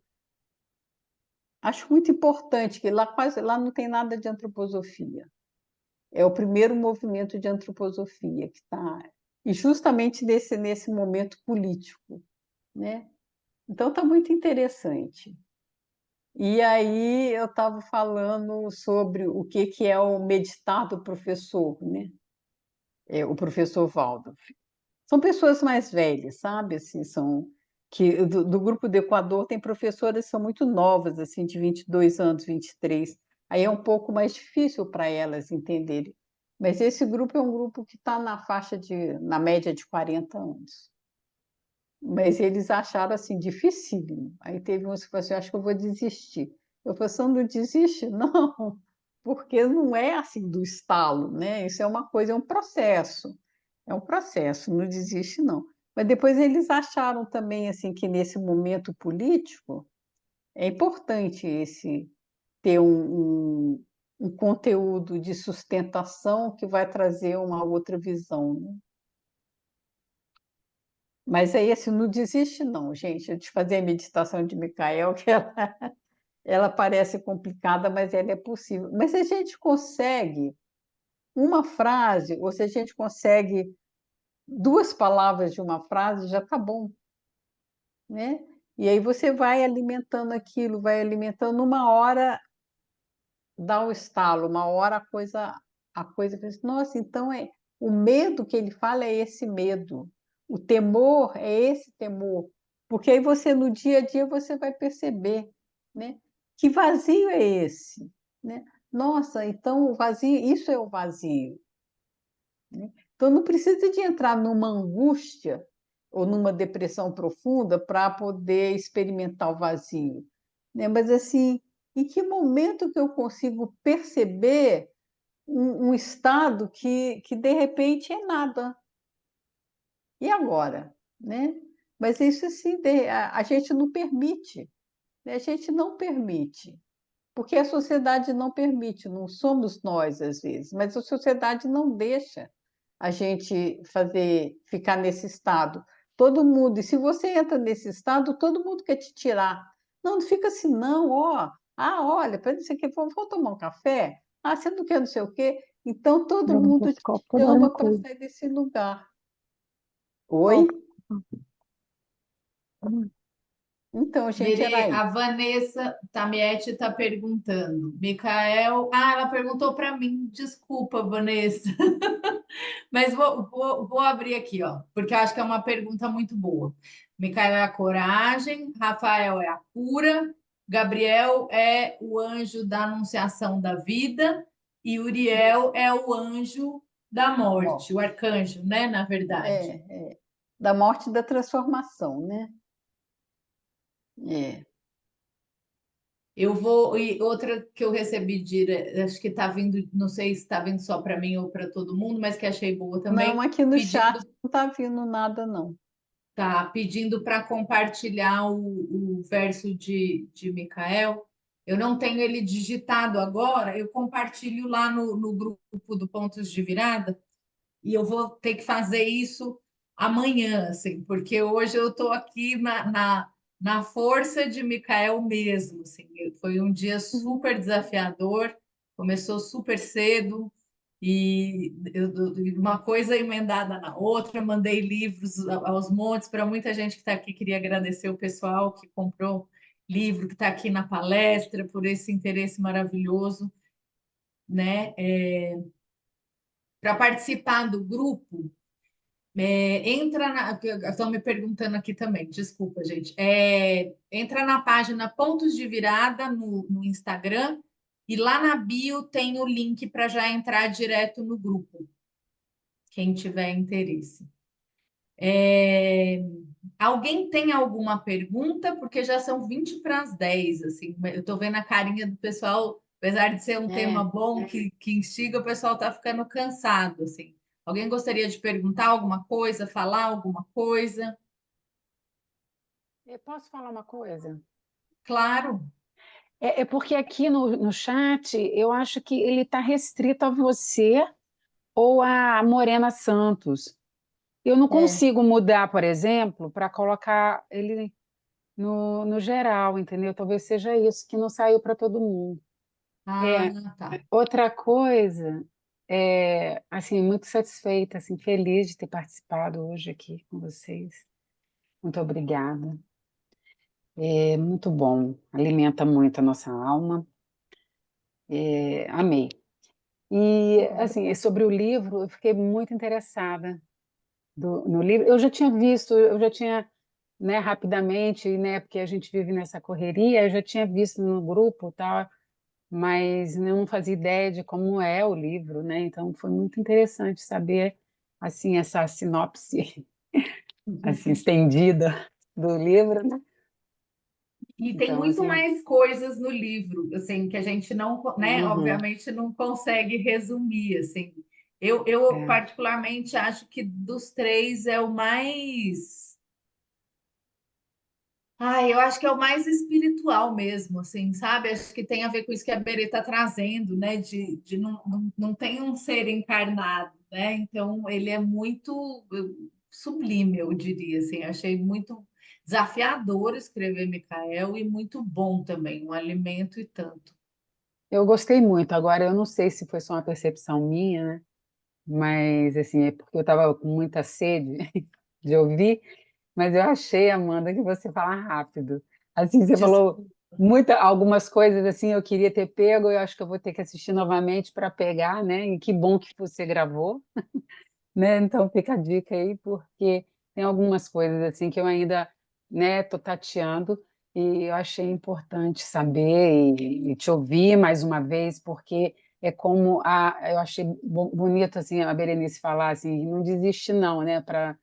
acho muito importante, que lá não tem nada de antroposofia. É o primeiro movimento de antroposofia que está, e justamente nesse momento político, né? Então está muito interessante. E aí eu estava falando sobre o que é o meditar do professor, né? O professor Waldorf. São pessoas mais velhas, sabe? Assim, do grupo do Equador tem professoras que são muito novas, assim, de 22 anos, 23. Aí é um pouco mais difícil para elas entenderem. Mas esse grupo é um grupo que está na média de 40 anos. Mas eles acharam assim dificílimo. Aí teve uns que falaram assim, acho que eu vou desistir. Eu falei, você não desiste? Não, porque não é assim do estalo, né? Isso é uma coisa, é um processo, não desiste não. Mas depois eles acharam também assim que nesse momento político é importante esse ter um conteúdo de sustentação que vai trazer uma outra visão, né? Mas aí, assim, não desiste, não, gente. Eu te fazer a meditação de Micael, que ela parece complicada, mas ela é possível. Mas se a gente consegue uma frase, ou se a gente consegue duas palavras de uma frase, já está bom, né? E aí você vai alimentando aquilo, vai alimentando, uma hora dá o estalo, uma hora a coisa pensa, nossa, então o medo que ele fala é esse medo, o temor é esse temor, porque aí você no dia a dia você vai perceber, né? Que vazio é esse, né? Nossa, então o vazio, isso é o vazio, né? Então não precisa de entrar numa angústia ou numa depressão profunda para poder experimentar o vazio, né? Mas assim, em que momento que eu consigo perceber um estado que de repente é nada? E agora, né? Mas isso assim, a gente não permite, né? A gente não permite, porque a sociedade não permite, não somos nós às vezes, mas a sociedade não deixa a gente ficar nesse estado. Todo mundo, e se você entra nesse estado, todo mundo quer te tirar. Não, não fica assim, não, ó. Ah, olha, para isso aqui, vamos tomar um café? Ah, você não quer não sei o quê? Então todo mundo te Broncoscópio da chama para coisa. sair desse lugar. Oi? Então, gente, era Verê, isso. a Vanessa Tamietti está perguntando. Micael. Ah, ela perguntou para mim. Desculpa, Vanessa. Mas vou abrir aqui, ó, porque eu acho que é uma pergunta muito boa. Micael é a coragem, Rafael é a cura, Gabriel é o anjo da anunciação da vida e Uriel é o anjo da morte, o Morte. arcanjo, né? Na verdade. Da morte e da transformação, né? É. Eu vou. E outra que eu recebi, acho que está vindo, não sei se está vindo só para mim ou para todo mundo, mas que achei boa Não, também, aqui no chat pedindo, não está vindo nada, não. tá, pedindo para compartilhar o verso de Micael. Eu não tenho ele digitado agora, eu compartilho lá no grupo do Pontos de Virada, e eu vou ter que fazer isso amanhã, assim, porque hoje eu estou aqui na força de Micael mesmo, assim. Foi um dia super desafiador, começou super cedo, e uma coisa emendada na outra, mandei livros aos montes para muita gente que está aqui, queria agradecer o pessoal que comprou livro, que está aqui na palestra, por esse interesse maravilhoso, né? Para participar do grupo, entra na. Estão me perguntando aqui também, desculpa, gente. Entra na página Pontos de Virada no Instagram e lá na bio tem o link para já entrar direto no grupo, quem tiver interesse. Alguém tem alguma pergunta? Porque já são 20 para as 10, assim. Eu estou vendo a carinha do pessoal, apesar de ser um tema bom que instiga, o pessoal está ficando cansado, assim. Alguém gostaria de perguntar alguma coisa, falar alguma coisa? Eu posso falar uma coisa? Claro. É porque aqui no chat eu acho que ele está restrito a você ou a Morena Santos. Eu não consigo mudar, por exemplo, para colocar ele no geral, entendeu? Talvez seja isso, que não saiu para todo mundo. Ah, tá. Outra coisa, assim, muito satisfeita, assim, feliz de ter participado hoje aqui com vocês. Muito obrigada. É muito bom, alimenta muito a nossa alma. Amei. E, assim, sobre o livro, eu fiquei muito interessada no livro. Eu já tinha visto, eu já tinha, né, rapidamente, né, porque a gente vive nessa correria, eu já tinha visto no grupo, tal, mas eu não fazia ideia de como é o livro, né? Então foi muito interessante saber, assim, essa sinopse, assim, estendida do livro, né? E tem Então, muito assim, mais coisas no livro, assim, que a gente não, né, uhum, obviamente não consegue resumir, assim. Eu é. particularmente acho que dos três é o mais. Eu acho que é o mais espiritual mesmo, assim, sabe? Acho que tem a ver com isso que a Berê está trazendo, né? De não tem um ser encarnado, né? Então, ele é muito sublime, eu diria, assim. Achei muito desafiador escrever Micael e muito bom também, um alimento e tanto. Eu gostei muito. Agora, eu não sei se foi só uma percepção minha, né? Mas, assim, é porque eu estava com muita sede de ouvir, mas eu achei, Amanda, que você fala rápido. Assim, você falou Desculpa. algumas coisas assim, eu queria ter pego, eu acho que eu vou ter que assistir novamente para pegar, né? E que bom que você gravou, né? Então fica a dica aí, porque tem algumas coisas assim que eu ainda, né, tô tateando e eu achei importante saber e te ouvir mais uma vez, porque é como eu achei bonito assim a Berenice falar assim, não desiste não, né, para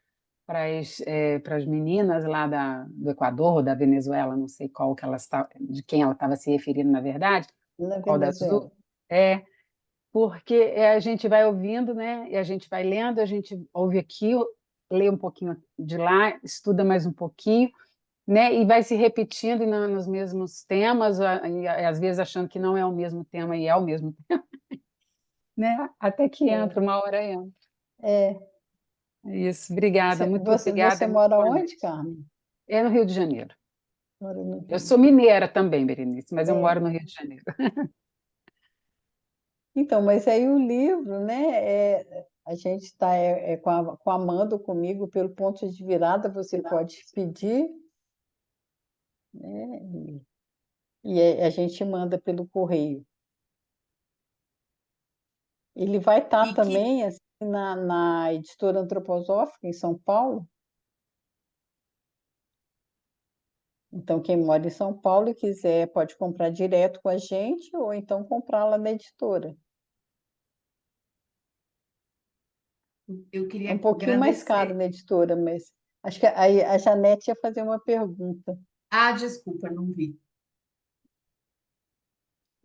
as meninas lá do Equador ou da Venezuela, não sei qual que de quem ela estava se referindo na verdade, Na qual das Venezuela. é porque a gente vai ouvindo, né? E a gente vai lendo, a gente ouve aqui, lê um pouquinho de lá, estuda mais um pouquinho, né? E vai se repetindo nos mesmos temas, e às vezes achando que não é o mesmo tema e é o mesmo, né? Até que entra, uma hora entra. É. Isso, obrigada, muito Você obrigada, muito mora boa onde, noite. Carmen? É no Rio de Janeiro. Mora no Eu Rio. sou mineira também, Berenice, mas eu É. moro no Rio de Janeiro. Então, mas aí o livro, né? A gente está com a Amanda, comigo, pelo ponto de virada, você pode pedir, né? E a gente manda pelo correio. Ele vai estar E que também assim, na editora antroposófica, em São Paulo. Então, quem mora em São Paulo e quiser pode comprar direto com a gente ou então comprar lá na editora. eu É um queria pouquinho mais caro agradecer. na editora, mas acho que a Janete ia fazer uma pergunta. Desculpa, não vi.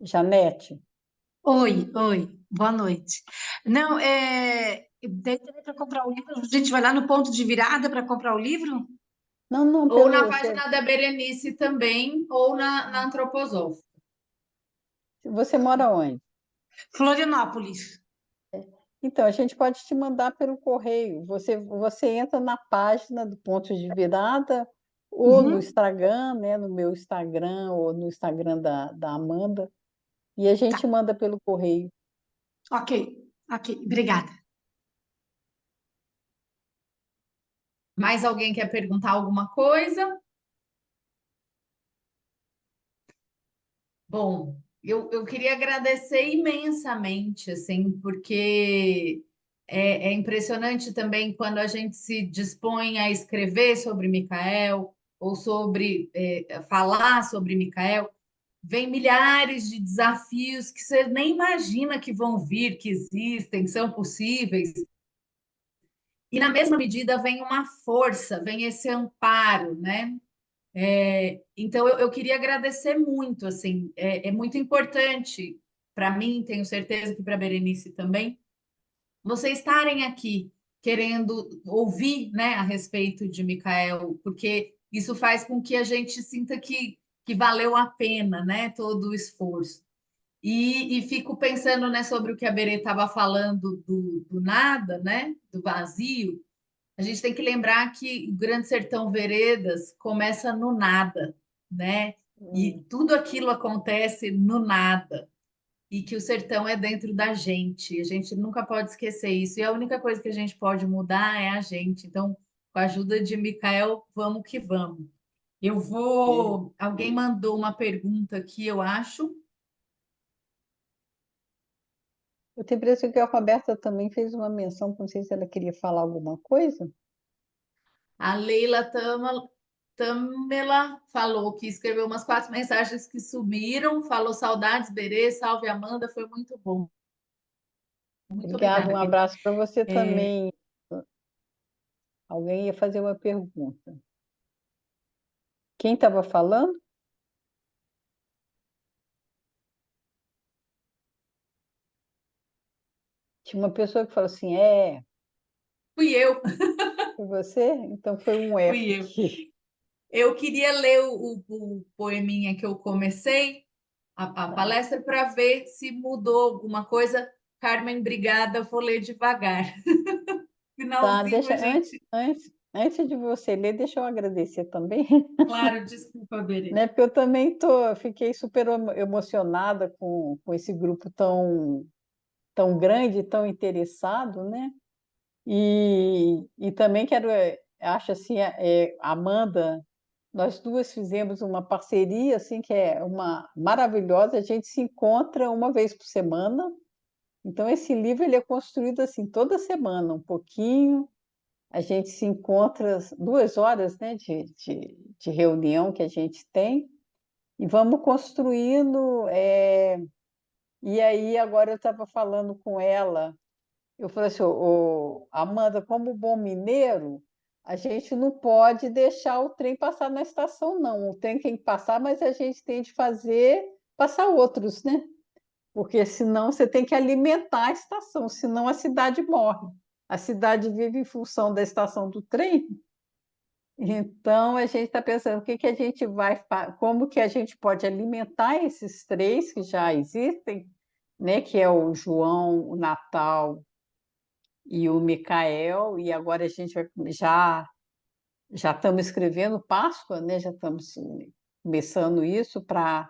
Janete, Oi, oi, boa noite. Não, daí também para comprar o livro, a gente vai lá no ponto de virada para comprar o livro? não, não, Ou na pelo. página da Berenice também, ou na Antroposófica. Você mora onde? Florianópolis. Então, a gente pode te mandar pelo correio. Você entra na página do Ponto de Virada, ou no Uhum. Instagram, né? No meu Instagram, ou no Instagram da Amanda, e a Tá, gente manda pelo correio. ok, ok, obrigada. Mais alguém quer perguntar alguma coisa? Bom, eu queria agradecer imensamente, assim, porque é impressionante também quando a gente se dispõe a escrever sobre Micael ou sobre falar sobre Micael, vem milhares de desafios que você nem imagina que vão vir, que existem, que são possíveis. E na mesma medida vem uma força, vem esse amparo, né? Então, eu queria agradecer muito, assim, é muito importante para mim, tenho certeza que para a Berenice também, vocês estarem aqui querendo ouvir, né, a respeito de Micael, porque isso faz com que a gente sinta que valeu a pena, né, todo o esforço. E fico pensando, né, sobre o que a Berê estava falando do nada, né, do vazio. A gente tem que lembrar que o Grande Sertão Veredas começa no nada, né? E Hum, tudo aquilo acontece no nada. E que o sertão é dentro da gente. A gente nunca pode esquecer isso. E a única coisa que a gente pode mudar é a gente. Então, com a ajuda de Micael, vamos que vamos. Eu é. vou. Alguém mandou uma pergunta aqui, eu acho. Eu tenho a impressão que a Roberta também fez uma menção, não sei se ela queria falar alguma coisa. A Leila Tamela falou que escreveu umas 4 mensagens que sumiram, falou saudades, Berê, salve Amanda, foi muito bom. Muito Obrigada, obrigada, um querida. abraço para você também. Alguém ia fazer uma pergunta. Quem estava falando? Tinha uma pessoa que falou assim: Fui eu, foi você? Então foi um fui eu. aqui. Eu queria ler o poeminha que eu comecei, a Tá, palestra, para ver se mudou alguma coisa. Carmen, obrigada, vou ler devagar. tá, Finalzinho deixa, a gente. antes de você ler, deixa eu agradecer também, Claro, desculpa, Berê. né? Porque eu também fiquei super emocionada com esse grupo tão grande, tão interessado, né? E também quero, acho assim, Amanda, nós duas fizemos uma parceria assim que é uma maravilhosa. A gente se encontra uma vez por semana. Então esse livro ele é construído assim toda semana, um pouquinho. A gente se encontra 2 horas, né, de reunião que a gente tem e vamos construindo. E aí agora eu estava falando com ela. Eu falei assim, Amanda, como bom mineiro, a gente não pode deixar o trem passar na estação, não. O trem tem que passar, mas a gente tem de fazer passar outros, né? Porque senão você tem que alimentar a estação, senão a cidade morre. A cidade vive em função da estação do trem. Então a gente está pensando o que que a gente como que a gente pode alimentar esses três que já existem, né? Que é o João, o Natal e o Micael, e agora a gente já estamos escrevendo Páscoa, né? Já estamos começando isso para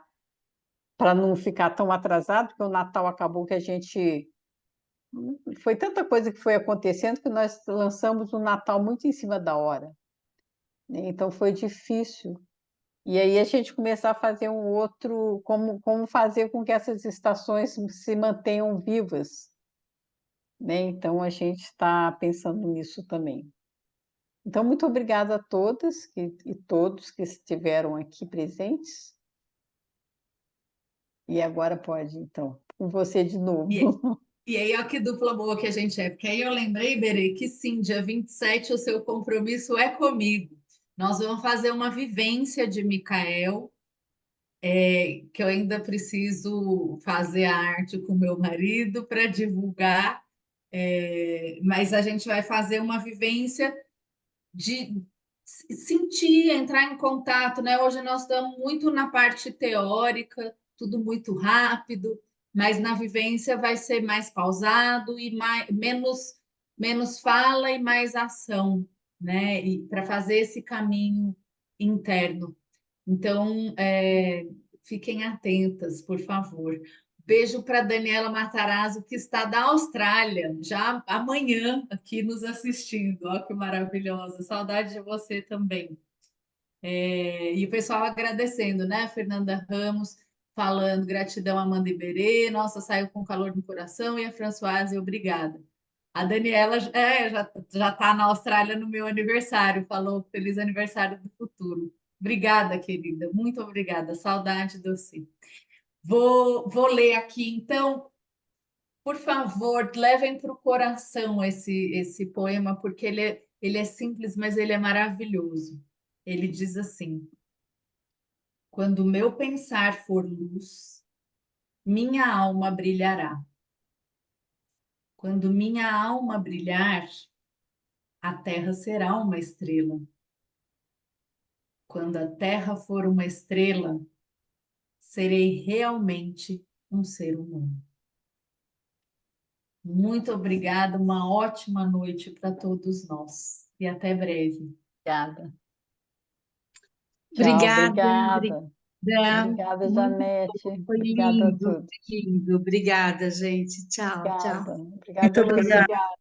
não ficar tão atrasado, porque o Natal acabou que a gente foi tanta coisa que foi acontecendo que nós lançamos o Natal muito em cima da hora, né? Então foi difícil. E aí a gente começar a fazer um outro, como fazer com que essas estações se mantenham vivas, né? Então a gente está pensando nisso também. Então, muito obrigada a todas e todos que estiveram aqui presentes. E agora pode, então, com você de E, novo. e aí, ó, que dupla boa que a gente é. Porque aí eu lembrei, Berê, que sim, dia 27 o seu compromisso é comigo. Nós vamos fazer uma vivência de Micael, que eu ainda preciso fazer a arte com meu marido para divulgar, mas a gente vai fazer uma vivência de sentir, entrar em contato, né? Hoje nós estamos muito na parte teórica, tudo muito rápido, mas na vivência vai ser mais pausado e menos fala e mais ação, né? E para fazer esse caminho interno. Então, fiquem atentas, por favor. Beijo para Daniela Matarazzo, que está da Austrália, já amanhã aqui nos assistindo. Olha que maravilhosa. Saudade de você também. E o pessoal agradecendo, né? Fernanda Ramos falando, gratidão, Amanda Iberê, nossa, saiu com calor no coração, e a Françoise, obrigada. A Daniela já está na Austrália no meu aniversário, falou feliz aniversário do futuro. Obrigada, querida, muito obrigada, saudade de você. Vou ler aqui, então, por favor, levem para o coração esse poema, porque ele é simples, mas ele é maravilhoso. Ele diz assim: quando o meu pensar for luz, minha alma brilhará. Quando minha alma brilhar, a terra será uma estrela. Quando a terra for uma estrela, serei realmente um ser humano. Muito obrigada, uma ótima noite para todos nós e até breve. Obrigada. Tchau, Obrigada, obrigada. obrigada. Obrigada, Muito Janete. bom, foi Obrigada a lindo, todos. lindo. Obrigada, gente. Tchau, tchau. Obrigada. Muito Obrigada, Lúcia. obrigada.